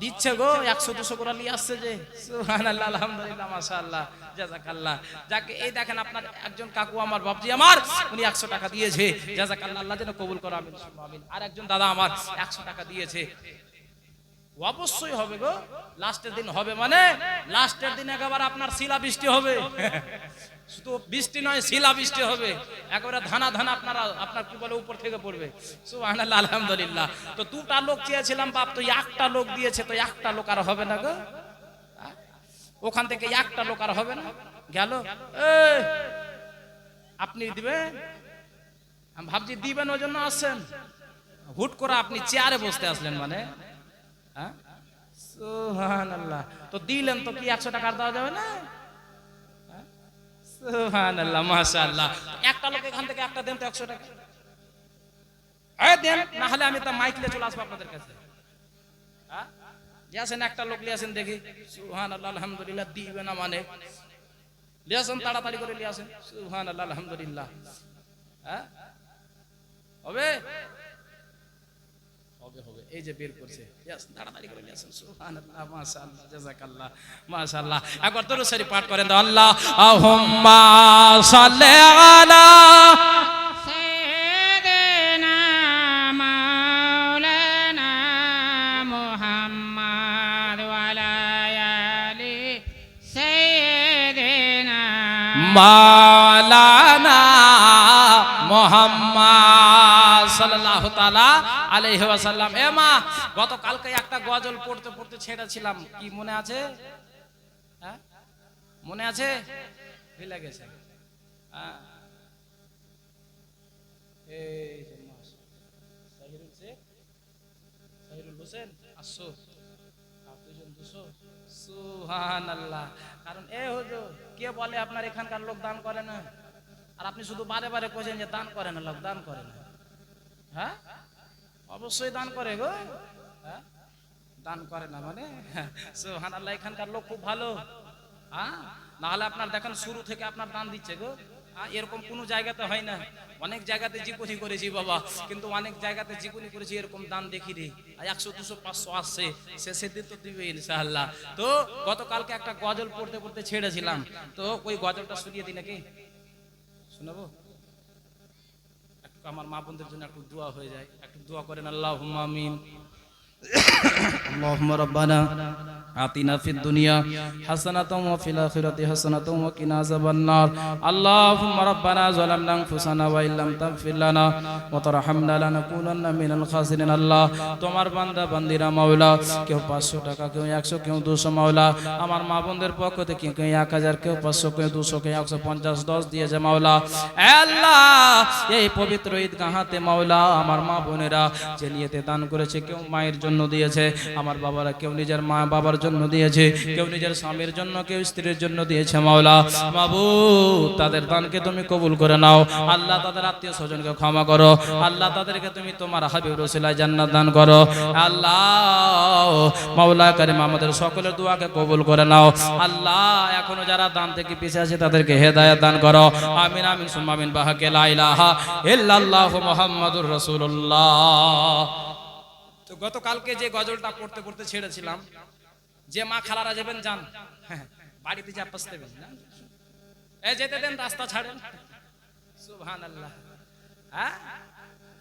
দিচ্ছে গো 100-200 করে নিয়ে আসছে যে। সুবহানাল্লাহ আলহামদুলিল্লাহ মাশাআল্লাহ জাযাকাল্লাহ। যাকে এই দেখেন আপনার একজন কাকু আমার বাপজি আমার, উনি 100 টাকা দিয়েছে। জাযাকাল্লাহ, আল্লাহ যেন কবুল করে, আমিন আমিন। আর একজন দাদা আমার 100 টাকা দিয়েছে। অবশ্যই হবে গো, লাস্টের দিন হবে, মানে লাস্টের দিন একেবারে আপনার শিলা বৃষ্টি হবে। শুধু বৃষ্টি নয়, শিলা বৃষ্টি হবে, একেবারে ধানা ধানা আপনার কি বলে উপর থেকে পড়বে। সুবহানাল্লাহ আলহামদুলিল্লাহ। তো 2টা লোক চেয়েছিলাম বাপ, তো 1টা লোক দিয়েছে, তো 1টা লোক আর হবে না গো। ওখান থেকে 1টা লোক আর হবে না, গেল। আপনি দিবেন? আমি ভাবছি দিবেন ওই জন্য আসছেন, হুট করে আপনি চেয়ারে বসতে আসলেন মানে। হ্যাঁ সুবহানাল্লাহ। তো দিলেন তো কি 100 টাকা দেওয়া যাবে না? সুবহানাল্লাহ মাশাআল্লাহ। 1টা লোক এখান থেকে 1টা দেন তো 100 টাকা। দেন, না হলে আমি তো মাইক নিয়ে চলে আসবো আপনাদের কাছে। হ্যাঁ লিয়াছেন, একটা লোক লিয়াছেন দেখি, সুবহানাল্লাহ আলহামদুলিল্লাহ, দিবে না মানে লিয়াছেন, তাড়াতাড়ি করে লিয়াছেন, সুবহানাল্লাহ আলহামদুলিল্লাহ। হ্যাঁ হবে হবে হবে, এই যে বের করছে, তাড়াতাড়ি করে লিয়াছেন, সুবহানাল্লাহ, মাশাআল্লাহ, জাযাকাল্লাহ, মাশাআল্লাহ। একবার দরুদ শরীফ পাঠ করেন তো, আল্লাহুম্মা সাল্লি আলা سيدنا مولانا محمد وعلى آل سيدنا মাওলানা মুহাম্মদ সাল্লাল্লাহু তাআলা আলাইহি ওয়াসাল্লাম। এ মা, গতকালকে একটা গজল পড়তে পড়তে ছেড়েছিলাম, কি মনে আছে? হ্যাঁ মনে আছে? ভুলে গেছে? হ্যাঁ এই যে মাস সাহিরুল শেখ, সাহিরুল হোসেন, আসো দুজন দুশো, সুবহানাল্লাহ। কারণ এ হুজুর, কে বলে আপনার এখানকার লোক দান করে না, আর আপনি শুধু বারে বারে কইছেন যে দান করে না, লোক দান করে না। হ্যাঁ অবশ্যই দান করে গো, হ্যাঁ দান করে না মানে, সুবহানাল্লাহ, এখানকার লোক খুব ভালো। হ্যাঁ না হলে আপনার দেখেন শুরু থেকে আপনার দান দিচ্ছে গো, এরকম কোনো জায়গাতে হয় না। অনেক জায়গাতে জীবনী করেছি বাবা, কিন্তু অনেক জায়গাতে জীবনী করেছি এরকম দান দেখি রে। 100 200 500 আসছে, শেষের দিন তো দিবে ইনশাআল্লাহ। তো গতকালকে একটা গজল পড়তে পড়তে ছেড়েছিলাম, তো ওই গজলটা শুনিয়ে দিই নাকি? শোনাবো? একটু আমার মা বোনদের জন্য একটু দোয়া হয়ে যায়, একটু দোয়া করেন, আল্লাহুম্মা আমিন। اللهم ربنا آتنا في الدنيا حسنة وفي الآخرة حسنة وقنا عذاب النار اللهم ربنا ظلمنا أنفسنا وإن لم تغفر لنا وترحمنا لنكونن من الخاسرين। আল্লাহ তোমার বান্দা বান্দিরা মাওলা, কেউ 500 টাকা, কেউ 100, কেউ 200 মাওলা, আমার মা বোনদের পক্ষ থেকে কেউ 1000, কেউ 500, কেউ 200, কেউ 150, 10 দিয়েছে মাওলা। আল্লাহ এই পবিত্র ঈদগাহাতে মাওলা আমার মা বোনেরা যে নিয়তে দান করেছে, কেউ মায়ের জন্য দিয়েছে, আমার বাবারা কেউ নিজের মা বাবার জন্য দিয়েছে, কেউ নিজের স্বামীর জন্য, কেউ স্ত্রীর জন্য দিয়েছে মাওলা। মাবুদ তাদের দানকে তুমি কবুল করে নাও আল্লাহ, তাদের আত্মীয় স্বজনকে ক্ষমা করো আল্লাহ, তাদেরকে তুমি তোমার হাবিবের ওসিলায় জান্নাত দান করো আল্লাহ। মাওলা কারীম আমাদের সকলের দোয়াকে কবুল করে নাও আল্লাহ। এখনো যারা দান থেকে পিছিয়ে আছে তাদেরকে হেদায়েত দান করো, আমিন আমিন সুম্মা আমিন। বাহাকে লা ইলাহা ইল্লাল্লাহু মুহাম্মাদুর রাসূলুল্লাহ। তো গতকালকে যে গজলটা পড়তে পড়তে ছেড়েছিলাম, যে মা খালারা যাবেন যান, বাড়িতে যা পৌঁছতে দেবেন না, এই যেতে দেন, রাস্তা ছাড়েন, সুবহানাল্লাহ। হ্যাঁ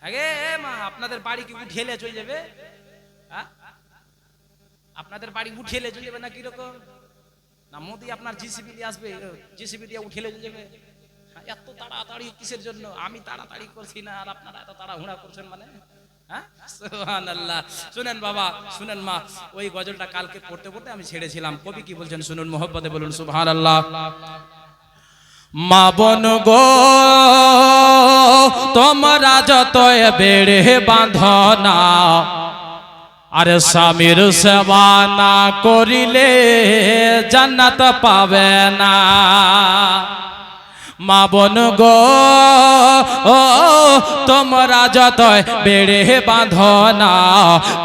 আগে মা আপনাদের বাড়ি কি উঠেলে চলে যাবে? হ্যাঁ আপনাদের বাড়ি উঠেলে চলে যাবে না কিরকম? না মোদি আপনার জিসিবি দিয়ে আসবে, জিসিবি দিয়ে উঠেলে চলে যাবে? এত তাড়াতাড়ি কিসের জন্য? আমি তাড়াতাড়ি করছি না, আর আপনারা এত তাড়াহুড়া করছেন মানে? সুবহানাল্লাহ। শুনেন বাবা, শুনেন মা, ওই গজলটা কালকে পড়তে পড়তে আমি ছেড়েছিলাম। কবি কি বলছেন শুনুন, মোহব্বতে বলুন সুবহানাল্লাহ। মা বোন গো তোমরা যতই বেড়ে বাঁধনা, আরে স্বামীর সেবা না করিলে জান্নাত পাবে না। মা বোন গো তোমরা যতই বেড়ে বাঁধনা,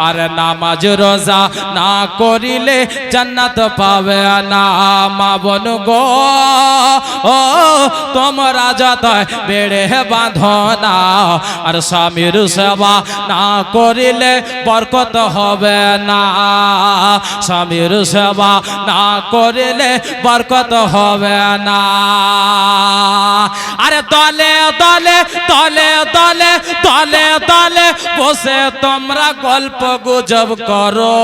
আর নামাজ রোজা না করিলে জান্নাত পাবে না। মা বোন গো তোমরা যতই বেড়ে বাঁধনা, আর স্বামীর সেবা না করিলে বরকত হবে না। স্বামীর সেবা না করিলে বরকত হবে না। আরে তলে তলে তলে তলে তলে তলে বসে তোমরা গল্প গুজব করো,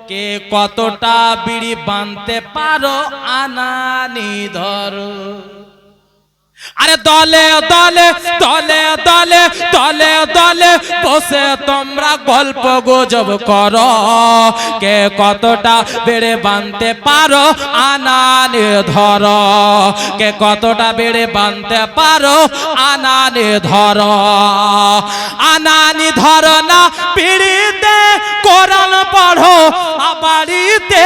কে কতটা বিড়ি বাঁধতে পারো আনানি ধরো। আরে দলে দলে তলে তলে তলে তলে বসে তোমরা গল্প গুজব করো, কে কতটা বেড়ে বাঁধতে পারো আনানে ধরো, কে কতটা বেড়ে বাঁধতে পারো আনানে ধরো। আনানি ধরো না পিড়িতে কোরআন পড়ো, বাড়িতে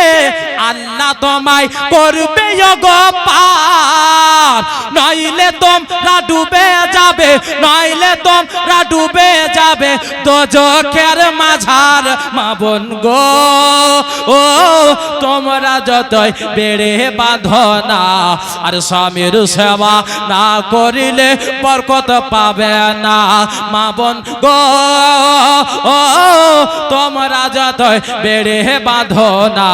আল্লাহ তোমায় করবে গো পার, নইলে তোমরা ডুবে যাবে, নইলে তোমরা ডুবে যাবে দোজখের মাঝার মা বোন গো। ও তোমরা যতই বেড়ে বাঁধো না আর স্বামীর সেবা না করিলে বরকত পাবে না মা বোন গো। ও তোমরা যতই বেড়ে বাঁধো না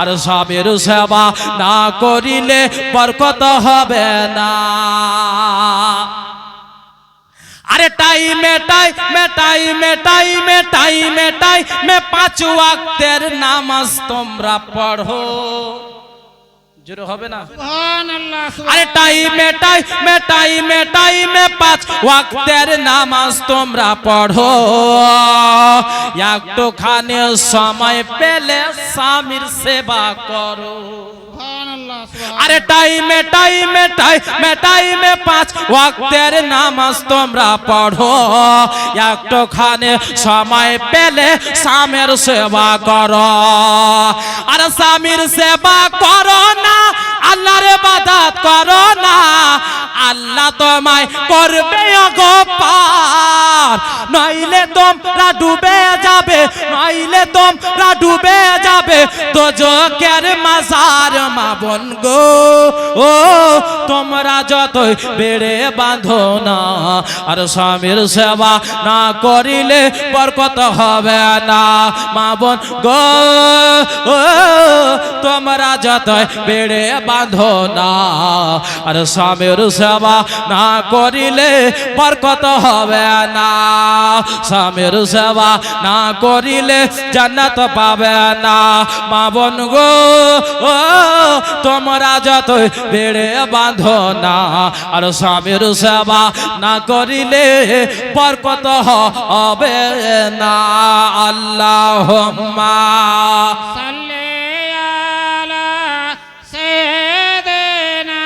আর স্বামীর সেবা না করিলে বরকত হবে না। আরে টাইমে টাইমে টাইমে টাইমে টাইমে টাইমে 5 ওয়াক্তের নামাজ তোমরা পড়ো, জোরে হবে না? সুবহানাল্লাহ আরে টাইমে টাইমে টাইমে টাইমে 5 ওয়াক্তের নামাজ তোমরা পড়ো, একটুখানি সময় পেলে স্বামীর সেবা করো। সুবহানাল্লাহ আরে টাইমে টাইমে টাইমে টাইমে 5 ওয়াক্তের নামাজ তোমরা পড়ো, একটুখানি সময় পেলে স্বামীর সেবা করো। আর স্বামীর সেবা করো না, আল্লাহর ইবাদত করো না, আল্লাহ তোমায় করবে গো পার, নইলে তোমরা ডুবে যাবে, নইলে তোমরা ডুবে যাবে দোজখের মাঝার মা বোন গো। ও তোমরা যতই বেড়ে বাঁধো না আর স্বামীর সেবা না করিলে বরকত হবে না মা বোন গো। ও তোমরা যতই বেড়ে বাঁধো না আর স্বামীর সেবা না করিলে বরকত হবে না, স্বামীর সেবা না করিলে জান্নাত পাবে না মা বোন গো। ও তোমরা যতই বেড়ে বাঁধো না আর স্বামীর সেবা না করিলে বরকত হবে না। আল্লাহুম্মা সাল্লি আলা সাইয়্যিদিনা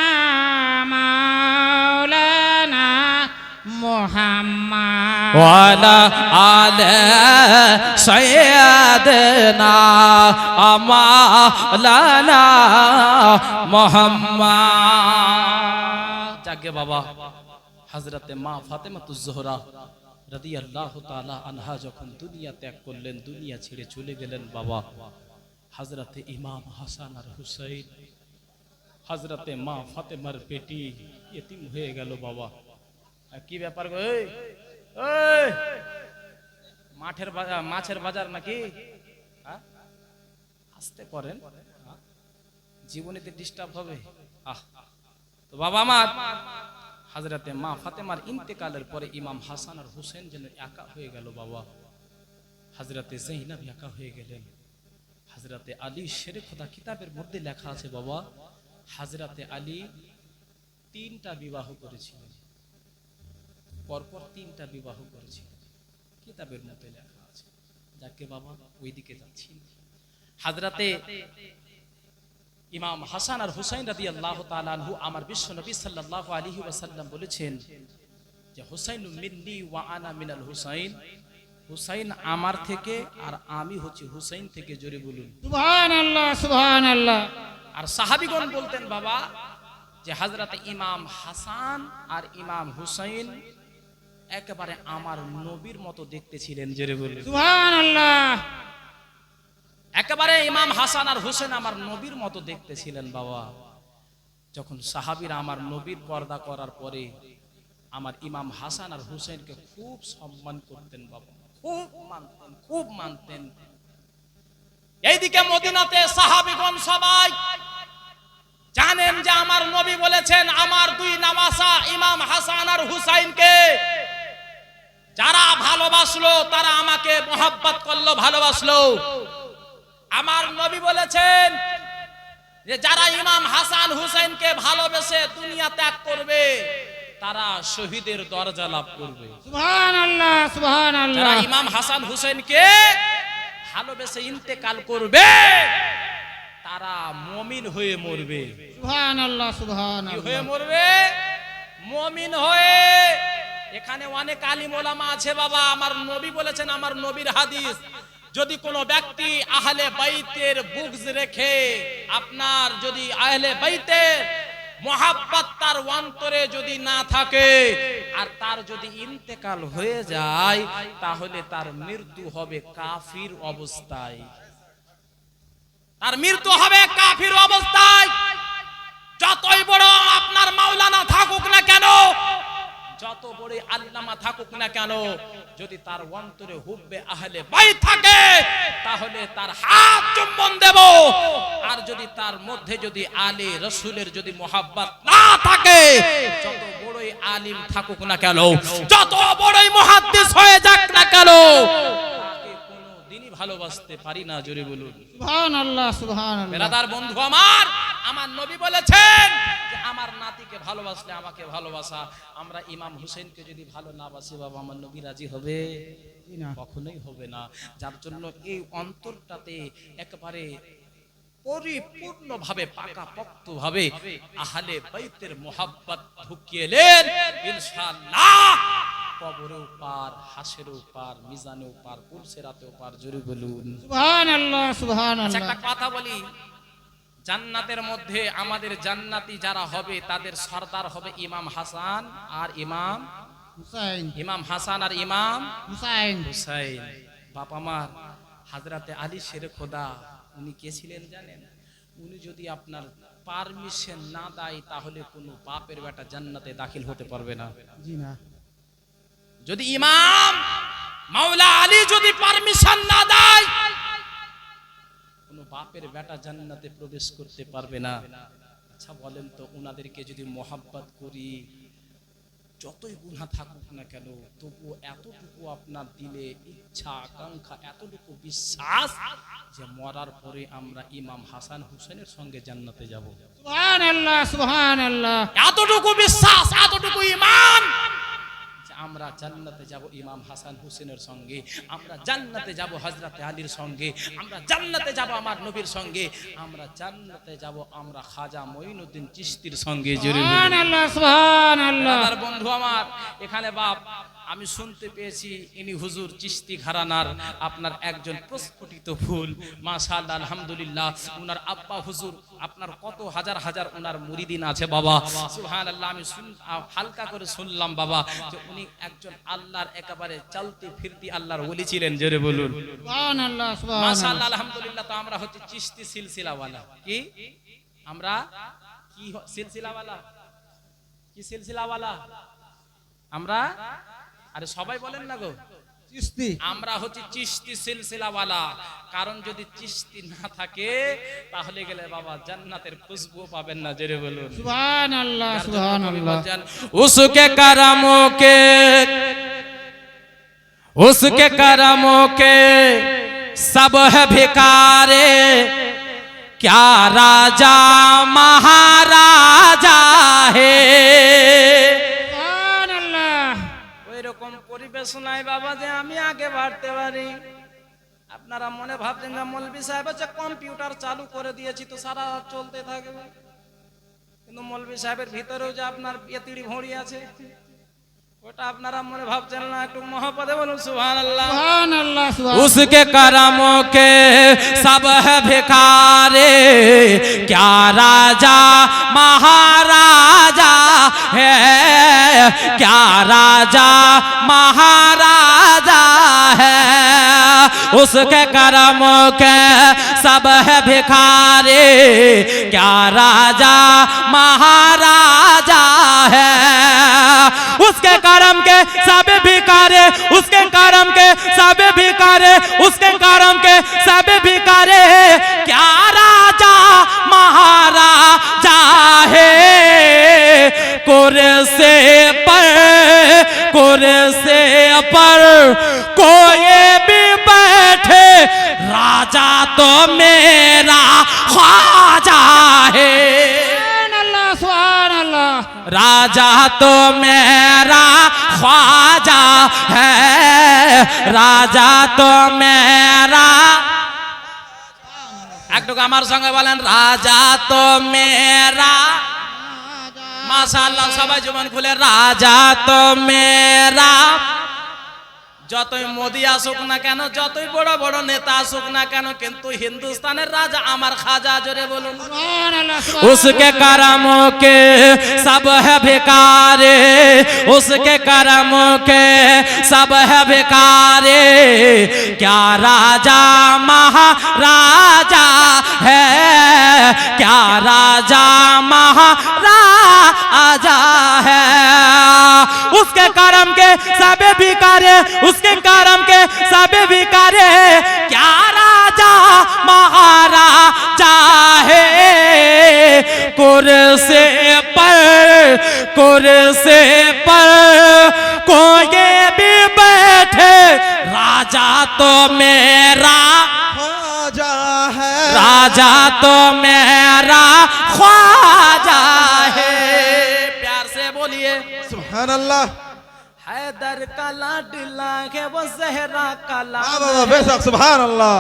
মাওলানা মুহাম্মদ ওয়ালা আলে সাইয়্যিদিনা মাওলানা মুহাম্মদ। যাকে বাবা হযরতে মা ফাতেমাতুজ জোহরা রাদিয়াল্লাহু তাআলা আনহা যখন দুনিয়া ত্যাগ করলেন, দুনিয়া ছেড়ে চলে গেলেন বাবা, হযরতে ইমাম হাসান আর হুসাইন, হযরতে মা ফাতেমার পেটি এতিম হয়ে গেল বাবা। কি ব্যাপার গো? এই এই মাঠের বাজার, মাছের বাজার নাকি? আসতে করেন, জীবনেতে ডিস্টার্ব হবে। তো বাবা আমার হযরতে মা ফাতেমার ইন্তেকালের পরে ইমাম হাসান আর হুসেন যেন একা হয়ে গেল বাবা। হযরতে যায়েনব একা হয়ে গেলেন। হযরতে আলী শেরে খোদা কিতাবের মধ্যে লেখা আছে বাবা, হযরতে আলী 3টা বিবাহ করেছিলেন, পরপর 3টা বিবাহ করেছিলেন, কিতাবের মধ্যে লেখা আছে। যাকে বাবা ওইদিকে যাচ্ছি। হযরতে ইমাম হাসান আর হুসাইন রাদিয়াল্লাহু তাআলা আনহু আমার বিশ্ব নবী সাল্লাল্লাহু আলাইহি ওয়াসাল্লাম বলেছেন যে হুসাইনু মিন্নি ওয়া আনা মিনাল হুসাইন, হুসাইন আমার থেকে আর আমি হচ্ছি হুসাইন থেকে। জোরে বলুন সুবহানাল্লাহ সুবহানাল্লাহ। আর সাহাবীগণ বলতেন বাবা যে হযরতে ইমাম হাসান আর ইমাম হুসাইন একেবারে আমার নবীর মতো দেখতে ছিলেন। জোরে বলুন সুবহানাল্লাহ। একেবারে ইমাম হাসান আর হুসেন আমার নবীর মতো দেখতে ছিলেন বাবা। যখন সাহাবীরা আমার নবীর পর্দা করার পরে আমার ইমাম হাসান আর হুসেনকে খুব সম্মান করতেন বাবা, খুব মানতেন, খুব মানতেন। এইদিকে মদিনাতে সাহাবীগণ সবাই জানেন যে আমার নবী বলেছেন আমার 2 নামাসা ইমাম হাসান আর হুসাইনকে যারা ভালোবাসলো তারা আমাকে মোহাব্বত করলো, ভালোবাসলো। আমার নবী বলেছেন যে যারা ইমাম হাসান হুসাইনকে ভালোবেসে দুনিয়া ত্যাগ করবে তারা শহীদের দরজা লাভ করবে। সুবহানাল্লাহ সুবহানাল্লাহ। যারা ইমাম হাসান হুসাইনকে ভালোবেসে ইন্তেকাল করবে তারা মুমিন হয়ে মরবে। সুবহানাল্লাহ কি সুবহানাল্লাহ। হয়ে মরবে? মুমিন হয়ে। এখানে অনেক আলিম ওলামা আছে বাবা, আমার নবী বলেছেন, আমার নবীর হাদিস, যদি কোনো ব্যক্তি আহলে বাইতের বুগজ রেখে, আপনার যদি আহলে বাইতের মোহাব্বত তার অন্তরে যদি না থাকে আর তার যদি ইন্তেকাল হয়ে যায়, তাহলে তার মৃত্যু হবে কাফির অবস্থায়। তার মৃত্যু হবে কাফির অবস্থায়। যতই বড় আপনার মাওলানা থাকুক না কেন, যত বড় আল্লামা থাকুক না কেন, যদি তার অন্তরে হুব্বে আহলে বাইত থাকে তাহলে তার হাত চুম্বন দেব। আর যদি তার মধ্যে যদি আলী রাসূলের যদি মোহাব্বত না থাকে, যত বড়ই আলিম থাকুক না কেন, যত বড়ই মুহাদ্দিস হয়ে যাক না কেন, তাকে কোনোদিনই ভালোবাসতে পারি না। জোরে বলুন সুবহানাল্লাহ, সুবহানাল্লাহ। বেরাদার বন্ধু আমার, আমার নবী বলেছেন যে আমার নাতিকে ভালোবাসলে আমাকে ভালোবাসা। আমরা ইমাম হুসেনকে যদি ভালো না বাসি, বাবা আমার নবী রাজি হবে? কখনোই হবে না। যার জন্য এই অন্তরটাতে একেবারে পরিপূর্ণভাবে পাকাপোক্তভাবে আহলে বাইতের মোহাব্বত ঢুকিয়েলেন, ইনশাআল্লাহ কবরেও পার, হাসরেও পার, মিজানেও পার, পুলসিরাতেও পার। জোরে বলুন সুবহানাল্লাহ, আচ্ছা, সুবহানাল্লাহ। একটা কথা বলি, জান্নাতের মধ্যে আমাদের জান্নাতি যারা হবে তাদের সর্দার হবে ইমাম হাসান আর ইমাম হুসাইন, ইমাম হাসান আর ইমাম হুসাইন। হুসাইন। বাপ আমার হযরতে আলী শেরে খোদা, উনি কে ছিলেন জানেন? উনি যদি আপনার পারমিশন না দেয় তাহলে কোনো বাপের বেটা জান্নাতে দাখিল হতে পারবে না। জি না। যদি ইমাম মাওলা আলী যদি পারমিশন না দেয়, কোনো বাপের বেটা জান্নাতে প্রবেশ করতে পারবে না। আচ্ছা বলেন তো, ওনাদেরকে যদি মোহাব্বত করি, যতই গুনাহ থাকুক না কেন, তবু এতটুকু আপনার দিলে ইচ্ছা, আকাঙ্ক্ষা, এতটুকু বিশ্বাস যে মরার পরে আমরা ইমাম হাসান হুসেনের সঙ্গে জান্নাতে যাব। সুবহানাল্লাহ, সুবহানাল্লাহ। এতটুকু বিশ্বাস, এতটুকু ঈমান যে আমরা জান্নাতে যাব ইমাম হাসান হুসেনের সঙ্গে, আমরা জান্নাতে যাব হযরতে আলীর সঙ্গে, আমরা জান্নাতে যাব আমার নবীর সঙ্গে, আমরা জান্নাতে যাব আমরা খাজা মঈনুদ্দিন চিশতির সঙ্গে। সুবহানাল্লাহ, সুবহানাল্লাহ। আমার বন্ধু আমার, এখানে বাপ আমি শুনতে পেয়েছি ইনি হুজুর চিশতি ঘরানার আপনার একজন প্রস্ফুটিত ফুল, মাশাআল্লাহ, আলহামদুলিল্লাহ। উনার আব্বা হুজুর, আপনার কত হাজার হাজার উনার মুরিদিন আছে বাবা, সুবহানাল্লাহ। আমি হালকা করে শুনলাম বাবা যে উনি একজন আল্লাহর একেবারে চলতে ফিরতি আল্লাহর ওলি ছিলেন। জোরে বলুন সুবহানাল্লাহ, সুবহানাল্লাহ। মাশাআল্লাহ, আলহামদুলিল্লাহ। তো আমরা হচ্ছে চিশতি সিলসিলাওয়ালা। কি আমরা কি সিলসিলাওয়ালা? কি সিলসিলাওয়ালা আমরা? আরে সবাই বলেন না গো, চিশতি। আমরা হচ্ছে চিশতি সিলসিলাওয়ালা। কারণ যদি চিশতি না থাকে তাহলে গেলে বাবা জান্নাতের খুশবু পাবেন না। জোরে বলুন সুবহানাল্লাহ, সুবহানাল্লাহ। उसके करमों के, उसके करमों के सब है भिखारे, क्या राजा महाराजा है। সুবহানাল্লাহ। ওই রকম পরিবেশ নাই বাবা যে আমি আগে বাড়তে পারি। আপনারা মনে ভাবছেন যে মৌলভী সাহেব হচ্ছে কম্পিউটার চালু করে দিয়েছি তো সারা রাত চলতে থাকবে, কিন্তু মৌলভী সাহেবের ভিতরেও যে আপনার পেতিড়ি ভড়ি আছে, ওটা আপনারা মনে ভাবছেন না। একটু মহব্বতে বলুন সুবহানাল্লাহ। সুবহানাল্লাহ, সুবহানাল্লাহ। उसके करमों के सब है भिखारे, क्या राजा महाराजा है, क्या राजा महाराजा है। उसके करमों के सब है भिखारे, क्या राजा महाराजा है। उसके करम के सब भिखारे, उसके करम के सब भिखारे, उसके करम के सब भिखारे, क्या राजा महाराजा है। कुर्सी पर, कुर्सी पर कोई भी बैठे, राजा तो मेरा ख्वाजा है। সুবহানাল্লাহ, সুবহানাল্লাহ। राजा तो मेरा ख्वाजा है, राजा तो मेरा। একটু আমার সঙ্গে বলেন, রাজা তো মেরা। মাশাআল্লাহ, সবাই জবান খুলে রাজা তো মেরা। যতই মোদি আসুক না কেন, যতই বড় বড় নেতা আসুক না কেন, কিন্তু হিন্দুস্তানের রাজা আমার খাজা। জোরে বলুন। सुभान अल्लाह उसके करमों के सब है बेकारे, उसके करमों के सब है बेकारे। क्या राजा महाराजा है, क्या राजा महाराजा है। उसके करम के सब बेकारे, उसके करम के सब बेकारे। क्या राजा महाराजा है। कुर्सी पर कोई भी बैठे, राजा तो मेरा ख्वाजा है, राजा तो मेरा ख्वाजा है। प्यार से बोलिए। सुभान अल्लाह। हैदर का लाडला है वो जहरा का वाह वाह लाडला वाह, बेशक सुभान अल्लाह,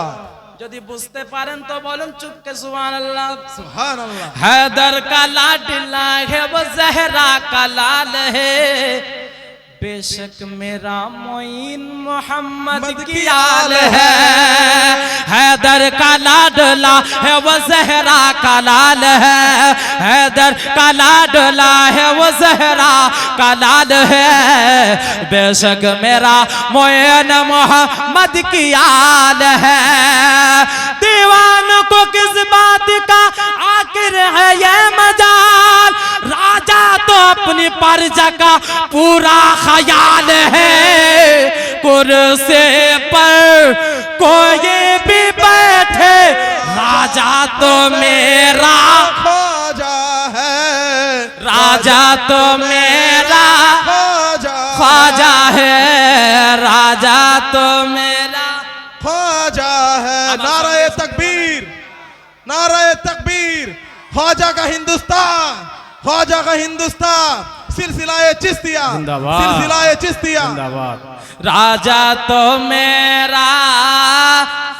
যদি বুঝতে পারেন তো বলুন চুপকে সুবহানাল্লাহ। सुभान अल्लाह। हैदर का लाडला है वो जहरा का लाल है। बेशक मेरा मोइन मोहम्मद की आल है। हैदर का लाडला है वो जहरा का लाल है। हैदर का लाडला है वो जहरा का लाल है। बेशक मेरा मोइन मोहम्मद की आल है। दीवानों को किस बात का आखिर है ये मजाल, राजा तो अपनी प्रजा का पूरा ख्याल है। कुर्सी पर कोई भी बैठे, राजा तो मेरा ख्वाजा है, राजा तो मेरा ख्वाजा ख्वाजा है। राजा तो मेरा ख्वाजा है। नाराए तकबीर, नाराए तकबीर। ख्वाजा का हिंदुस्तान, ख्वाजा का हिंदुस्तान। सिलसिलाए चिश्तिया, जिंदाबाद। सिलसिलाए चिश्तिया। राजा तो मेरा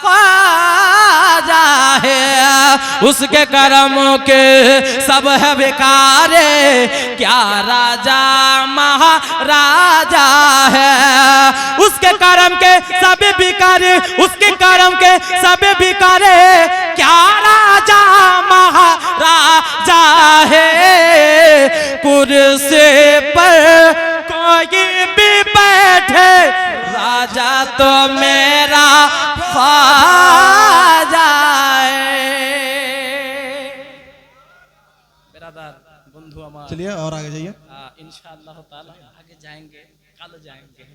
ख्वाजा है। उसके करमों के सब है बेकारे। क्या राजा महाराजा है। उसके करम के सब बेकारे, उसके करम के सब बेकारे। क्या राजा महाराजा है। कुर्सी पर कोई भी बैठे, राजा तो मेरा ख्वाजा है। बिरादर बंधु हमारे, चलिए और आगे जाइए। इंशाअल्लाह ताला आगे जाएंगे, कल जाएंगे।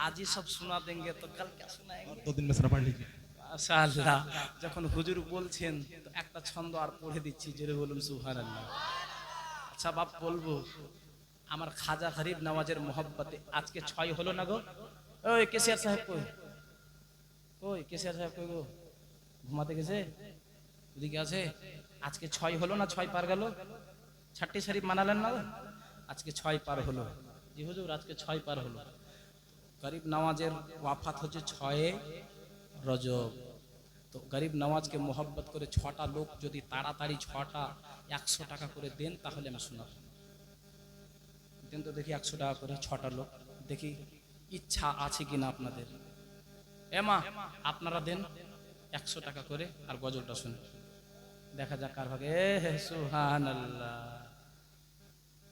आज ही सब सुना देंगे तो कल क्या सुनाएंगे। 2 दिन में सरा पढ़ लीजिए। মাশাআল্লাহ। যখন হুজুর বলছেন তো একটা ছন্দ আর পড়ে দিচ্ছি, জোরে বলুন সুবহানাল্লাহ। আচ্ছা বাপ বলবো, আমার খাজা গরিব নওয়াজের মোহব্বতে আজকে 6 হলো না গো। ওই কেসিয়ার সাহেব কই, ওই কেসিয়ার সাহেব কই গো, ঘুমাতে গেছে? ওদিকে আছে। আজকে 6 হলো না, 6 পার গেল? ছাট্টি শরীফ মানালেন না গো? আজকে 6 পার হলো। জি হুজুর আজকে 6 পার হলো। গরিব নওয়াজের ওয়াফাত হচ্ছে 6 রজব। তো গরিব নওয়াজকে মোহব্বত করে 6টা লোক যদি তাড়াতাড়ি 6টা 100 টাকা করে দেন তাহলে আমি শোনাবো। দেন তো দেখি 100 টাকা করে 6টা লোক, দেখি ইচ্ছা আছে কিনা আপনাদের। এমা আপনারা দেন 100 টাকা করে আর গজলটা শুনে দেখা যাক কার ভাগে। সুবহানাল্লাহ।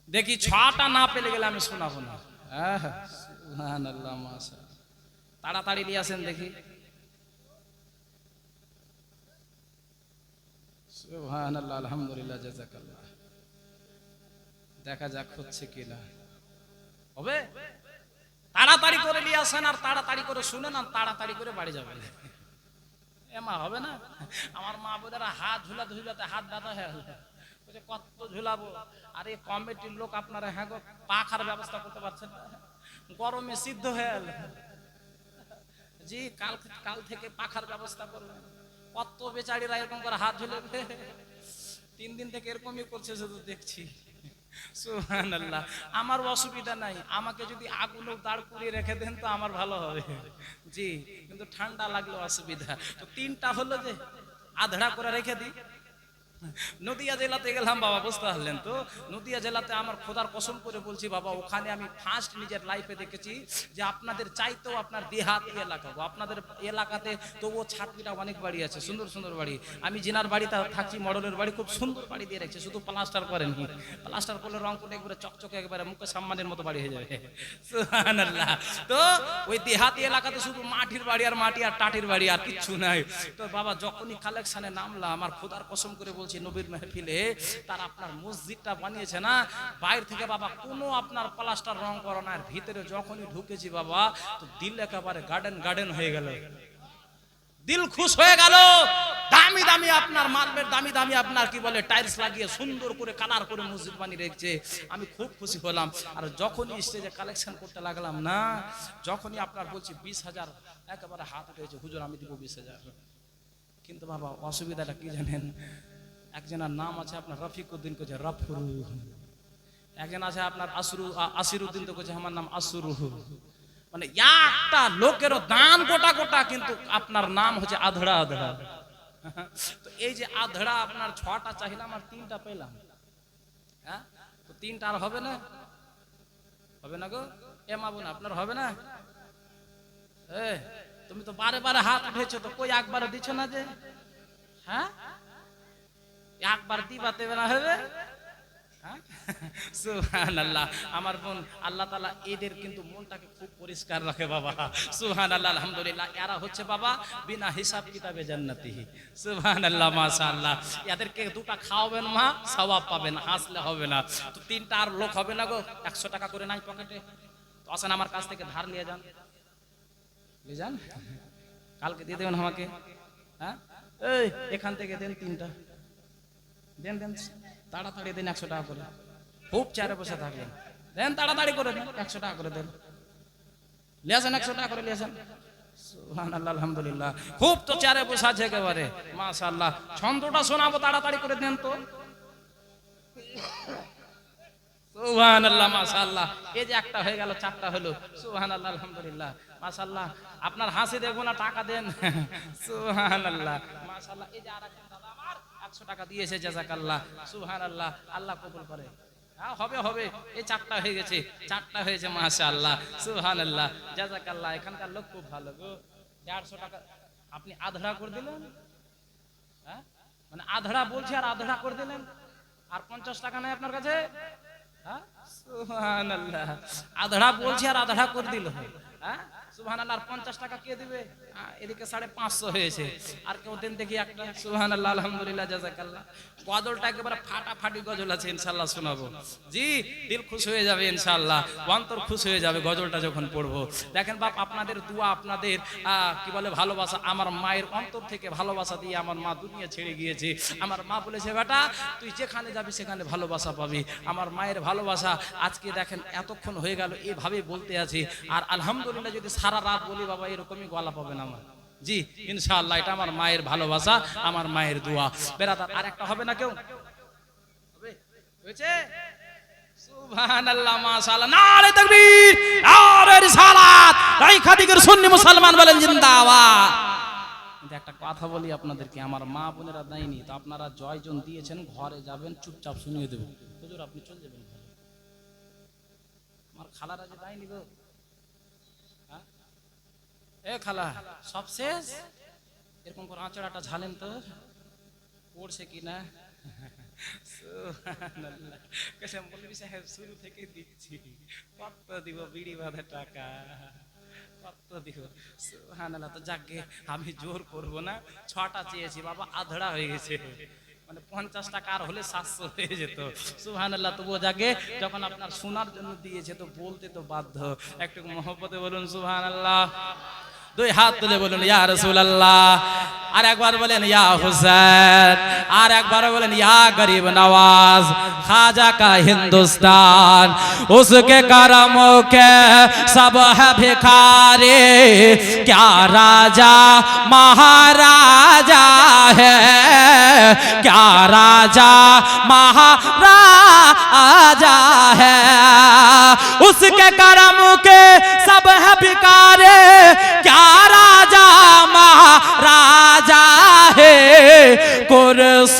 দেখি 6টা না পেলে গেলে আমি শোনাবো না। সুবহানাল্লাহ মাশাআল্লাহ। তাড়াতাড়ি নিয়ে আসেন দেখি। সুবহানাল্লাহ আলহামদুলিল্লাহ জাযাকাল্লাহ। দেখা যাক হচ্ছে কিনা। হবে? তাড়াতাড়ি করে নিয়ে আসেন আর তাড়াতাড়ি করে শুনেন আর তাড়াতাড়ি করে বাড়ি যাবেন। এমা হবে না? আমার মা বোনেরা হাত ঝুলাতে ঝুলাতে হাত ব্যথা হয়ে গেল। বলছে কত ঝুলাবো। আরে কমিটির লোক আপনারা হ্যাঁ গো পাখার ব্যবস্থা করতে পারছেন না? গরমে সিদ্ধ হয়ে গেল। জি কাল থেকে পাখার ব্যবস্থা করবেন। কত বেচারিরা এরকম করে হাত ঝুলে 3 দিন থেকে এরকমই করছে, শুধু দেখছি। সুবহানাল্লাহ। আমার অসুবিধা নাই, আমাকে যদি আগুনে দাঁড় করিয়ে রেখে দেন তো আমার ভালো হবে। জি কিন্তু ঠান্ডা লাগলে অসুবিধা। তো 3টা হলো যে আধড়া করে রেখে দিই, নদিয়া জেলাতে গেলাম বাবা, বুঝতে পারলেন তো? নদিয়া জেলাতে আমার খোদার কসম করে বলছি বাবা, ওখানে আমি ফার্স্ট নিজের লাইফে দেখেছি যে আপনাদের চাইতেও আপনার দেহাতি এলাকা, আপনাদের এলাকাতে তবুও ছাটপিটা অনেক বাড়ি আছে, সুন্দর সুন্দর বাড়ি। আমি জিনার বাড়িতে থাকছি, মডেলের বাড়ি, খুব সুন্দর বাড়ি দিয়ে রাখছে, শুধু প্লাস্টার করেননি। প্লাস্টার করলে রং করে একবারে চকচকে একবারে মুখে সম্মানের মতো বাড়ি হয়ে যাবে। সুবহানাল্লাহ। তো ওই দেহাতি এলাকাতে শুধু মাটির বাড়ি আর মাটি আর টাটির বাড়ি, আর কিচ্ছু নাই। তো বাবা যখনই কালেকশনে নামলাম, আমার খোদার কসম করে বলছি নবীর মেহফিলে তার আপনার মসজিদটা বানিয়েছে না, বাইরে থেকে বাবা কোনো আপনার প্লাস্টার রং করা না, আর ভিতরে যখনই ঢুকেছি বাবা তো দিল একেবারে গার্ডেন গার্ডেন হয়ে গেল, দিল খুশ হয়ে গেল। দামি দামি আপনার মার্বেল, দামি দামি আপনার কি বলে টাইলস লাগিয়ে সুন্দর করে কালার করে মসজিদ বানিয়ে রেখেছে। আমি খুব খুশি হলাম। আর যখনই স্টেজে কালেকশন করতে লাগলাম না, যখনই আপনার বলছি 20,000, একেবারে হাত উঠেছে, হুজুর আমি দিব 20,000। কিন্তু বাবা অসুবিধাটা কি জানেন, একজনের নাম আছে আপনার রফিকুদ্দিন, কোচে রফরু, একজন আছে আপনার আসিরুদ্দিন, তো কোচে আমার নাম আসুরু। মানে একটা লোকেরও দান গোটা গোটা, কিন্তু আপনার নাম হচ্ছে আধড়া আধড়া। তো এই যে আধড়া আপনার 6টা চাইলাম আর 3টা পেলাম, হ্যাঁ? তো 3টা আর হবে না, হবে না গো এ মাবুন, আপনার হবে না? তুমি তো বারে বারে হাত উঠেছো, তো কই একবারে দিচ্ছ না যে? হ্যাঁ, একবার দিবা দেবে না হবে? সুবহানাল্লাহ। আমার বোন আল্লাহ তাআলা এদের কিন্তু মনটাকে খুব পরিষ্কার রাখে বাবা। সুবহানাল্লাহ, আলহামদুলিল্লাহ। এরা হচ্ছে বাবা বিনা হিসাব কিতাবে জান্নাতি। সুবহানাল্লাহ, মাশাআল্লাহ। এদেরকে 2টা খাওয়াবেন মা, সওয়াব পাবেন, হাসলে হবে না। তো 3টা আর লোক হবে না গো। 100 টাকা করে নাই পকেটে, তো আসেন আমার কাছ থেকে ধার নিয়ে যান, নিয়ে যান, কালকে দিয়ে দেবেন আমাকে। হ্যাঁ, এই এখান থেকে দেন 3টা, দেন দেন, তাড়াতাড়ি দেন 100 টাকা করে। খুব চারে বসে থাকলেন, দেন তাড়াতাড়ি করে দেন, 100 টাকা করে দেন, লিয়েছেন 100 টাকা করে লিয়েছেন। সুবহানাল্লাহ, আলহামদুলিল্লাহ। খুব তো চারে বসে আছে একেবারে, মাশাআল্লাহ। ছন্দটা শোনাবো, তাড়াতাড়ি করে দেন তো। সুবহানাল্লাহ, মাশাআল্লাহ। এই যে একটা হয়ে গেল, 4টা হলো। সুবহানাল্লাহ, আলহামদুলিল্লাহ, মাশাআল্লাহ। আপনার হাসি দেখবো না, টাকা দেন। সুবহানাল্লাহ, মাশাআল্লাহ। এই যে আরেকজন দাদা আমার 100 টাকা দিয়েছে, জাযাকাল্লাহ। সুবহানাল্লাহ, আল্লাহ কবুল করে। হ্যাঁ, হবে হবে। এই 4টা হয়ে গেছে, 4টা হয়েছে, মাশাআল্লাহ, সুবহানাল্লাহ, জাযাকাল্লাহ। এখানকার লোক খুব ভালো গো। 150 টাকা আপনি আধড়া করে দিলেন, হ্যাঁ, মানে আধড়া বলছি আর আধড়া করে দিলেন, আর 50 টাকা নাই আপনার কাছে। হ্যাঁ, সুবহানাল্লাহ। আধড়া বলছি আর আধড়া করে দিল। হ্যাঁ, সুবহানাল্লাহ। আর 50 টাকা কে দিবে? এদিকে 550 হয়েছে, আর কেউ দেন দেখি একটা। সুবহানাল্লাহ, আলহামদুলিল্লাহ, জাযাকাল্লাহ। গজলটা একেবারে ফাটাফাটি গজল আছে, ইনশাআল্লাহ শোনাবো। জি, দিল খুশ হয়ে যাবে ইনশাআল্লাহ, অন্তর খুশ হয়ে যাবে গজলটা যখন পড়বো। দেখেন বাপ, আপনাদের দোয়া, আপনাদের কি বলে ভালোবাসা, আমার মায়ের অন্তর থেকে ভালোবাসা দিয়ে আমার মা দুনিয়া ছেড়ে গিয়েছে। আমার মা বলেছে, বেটা তুই যেখানে যাবি সেখানে ভালোবাসা পাবি। আমার মায়ের ভালোবাসা আজকে দেখেন এতক্ষণ হয়ে গেল এভাবে বলতে আছি, আর আলহামদুলিল্লাহ যদি সারা রাত বলি বাবা এরকমই গলা পাবেন আমার। জি, ইনশাআল্লাহ, এটা আমার মায়ের ভালোবাসা, আমার মায়ের দোয়া। বেরাদার আর একটা হবে না কেউ? হবে? হয়েছে? সুবহানাল্লাহ, মাশাআল্লাহ। নারে তাকবীর, নারে রিসালাত। এই খাদিকের সুন্নি মুসলমান বলেন জিন্দাবাদ। কিন্তু একটা কথা বলি আপনাদেরকে, আমার মা বোনেরা দেয়নি, তো আপনারা জয়জন দিয়েছেন, ঘরে যাবেন চুপচাপ শুনিয়ে দেবেন। হুজুর আপনি চলে যাবেন ঘরে। আমার খালারা যে দেয়নি গো। এ খালা, সব শেষ? এরকম করে আঁচড়াটা ঝালেন তো, পড়ছে কিনা। সুবহানাল্লাহ, কসম বলবি সাহেব শুরু থেকে দিচ্ছি, কত দিব বিড়ি বাঁধা টাকা, কত দিব। সুবহানাল্লাহ। তো যাকে আমি জোর করব না, 6টা চেয়েছি বাবা, আধড়া হয়ে গেছে, মানে 50 টাকা আর হলে 700 হয়ে যেত। সুবহানাল্লাহ। তবুও যাকে যখন আপনার শোনার জন্য দিয়েছে তো বলতে তো বাধ্য। একটু মহব্বতে বলুন সুবহানাল্লাহ। 2 হাত তুলে বলুন ইয়া রাসূলুল্লাহ। আর একবার বলেন ইয়া হুসাইন, আর একবার বলেন ইয়া গরিব নওয়াজ। খাজা কা হিন্দুস্তান उसके करमों के सब है भिखारी, क्या राजा महाराजा है, क्या राजा महाराजा है। उसके करमों के सब है भिखारी, क्या राजा महाराजा है। कुर्सी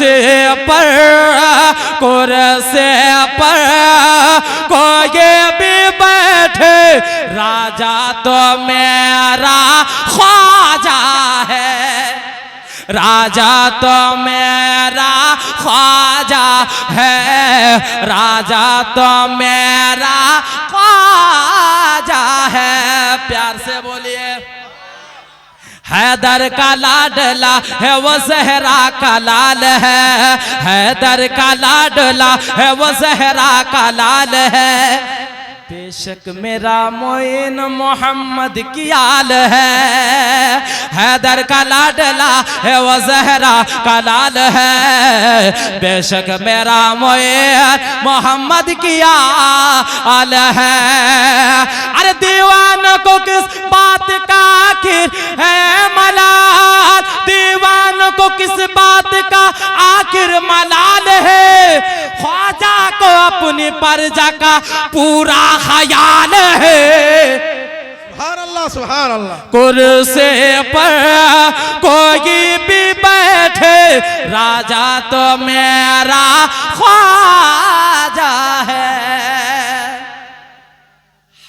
कुर्सी पर कोई भी बैठे राजा तो मेरा ख्वाजा है, राजा तो मेरा ख्वाजा है, राजा तो मेरा ख्वाजा है। प्यार से बोलिए। हैदर का लाडला है वो ज़हरा का लाल है, हैदर का लाडला है वो ज़हरा का लाल है। बेशक मेरा मोइन मोहम्मद की आल है, हैदर का लाडला है वो ज़हरा का लाल है। बेशक मेरा मोइन मोहम्मद की आल है। अरे दीवानों को किस बात का आखिर है मलाल, दीवानों को किस बात का आखिर मलाल है। ख्वाजा को अपनी परजा का पूरा ख्याल है। सुभान अल्लाह। कुर्सी पर कोई भी बैठे राजा तो मेरा ख्वाजा है।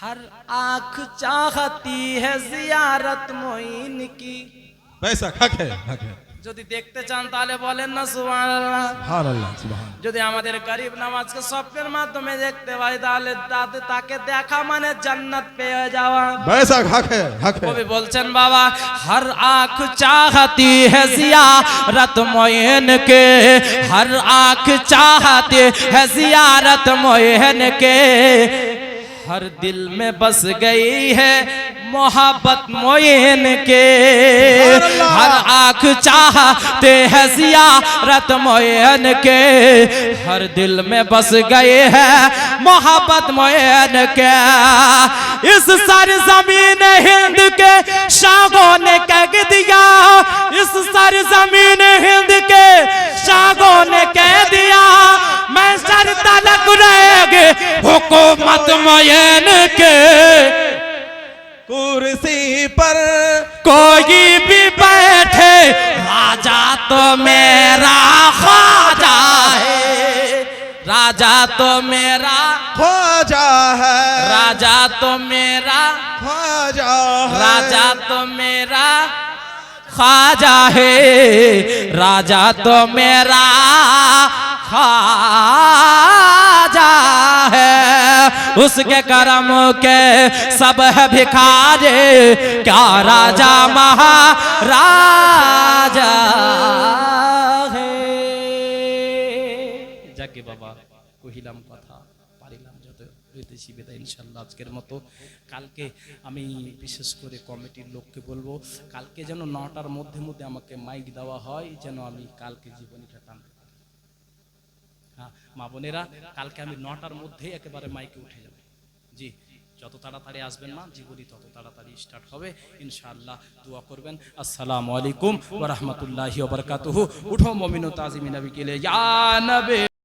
हर आँख चाहती है जियारत मोइन की। बैसा हक है, हक है। যদি দেখতে চান তাহলে বলেন না সুবহানাল্লাহ। সুবহানাল্লাহ, সুবহান। যদি আমাদের গরিব নামাজকে স্বপ্নের মাধ্যমে দেখতে পাই তাহলে তাকে দেখা মানে জান্নাত পেয়ে যাওয়া। बैसा हक है, हक है। कवि बोलचन बाबा हर आँख चाहती है जियारत मोइन के, हर आँख चाहती है जियारत मोइन के। हर दिल में बस गई है मोहब्बत मोइन के, हर आँख चाहते हैं जियारत मोइन के। हर दिल में बस गए हैं मोहब्बत मोइन के। इस सरजमीन हिंद के शागों ने कह दिया, इस सरजमीन हिंद के शागों ने कह दिया मैं सर तलक रहेंगे हुकूमत मोइन के। कुर्सी पर कोई भी बैठे राजा तो मेरा ख्वाजा है, राजा तो मेरा ख्वाजा है, राजा तो मेरा ख्वाजा है, राजा तो मेरा ख्वाजा है, राजा तो मेरा ख्वाजा है। उसके करम के सब है भिखारी, क्या राजा महाराजा है। যাকে বাবা কহিলাম কথা পারিলাম যত হইতেছি বিদায় ইনশাআল্লাহ। আজকের মতো কালকে আমি বিশেষ করে কমিটির লোককে বলবো কালকে যেন 9টার মধ্যে মধ্যে আমাকে মাইক দেওয়া হয়, যেন আমি কালকে জীবনীটা টানতে পারি। হ্যাঁ মা বোনেরা, কালকে আমি 9টার মধ্যেই একেবারে মাইকে উঠে যাব। জি, যত তাড়াতাড়ি আসবেন মা, জীবনী তত তাড়াতাড়ি স্টার্ট হবে ইনশাআল্লাহ। দোয়া করবেন। আসসালামু আলাইকুম ওয়া রাহমাতুল্লাহি ওয়া বারাকাতুহু। উঠো মুমিন ও তাজিমিন নবী কে লিয়ে ইয়া নবী।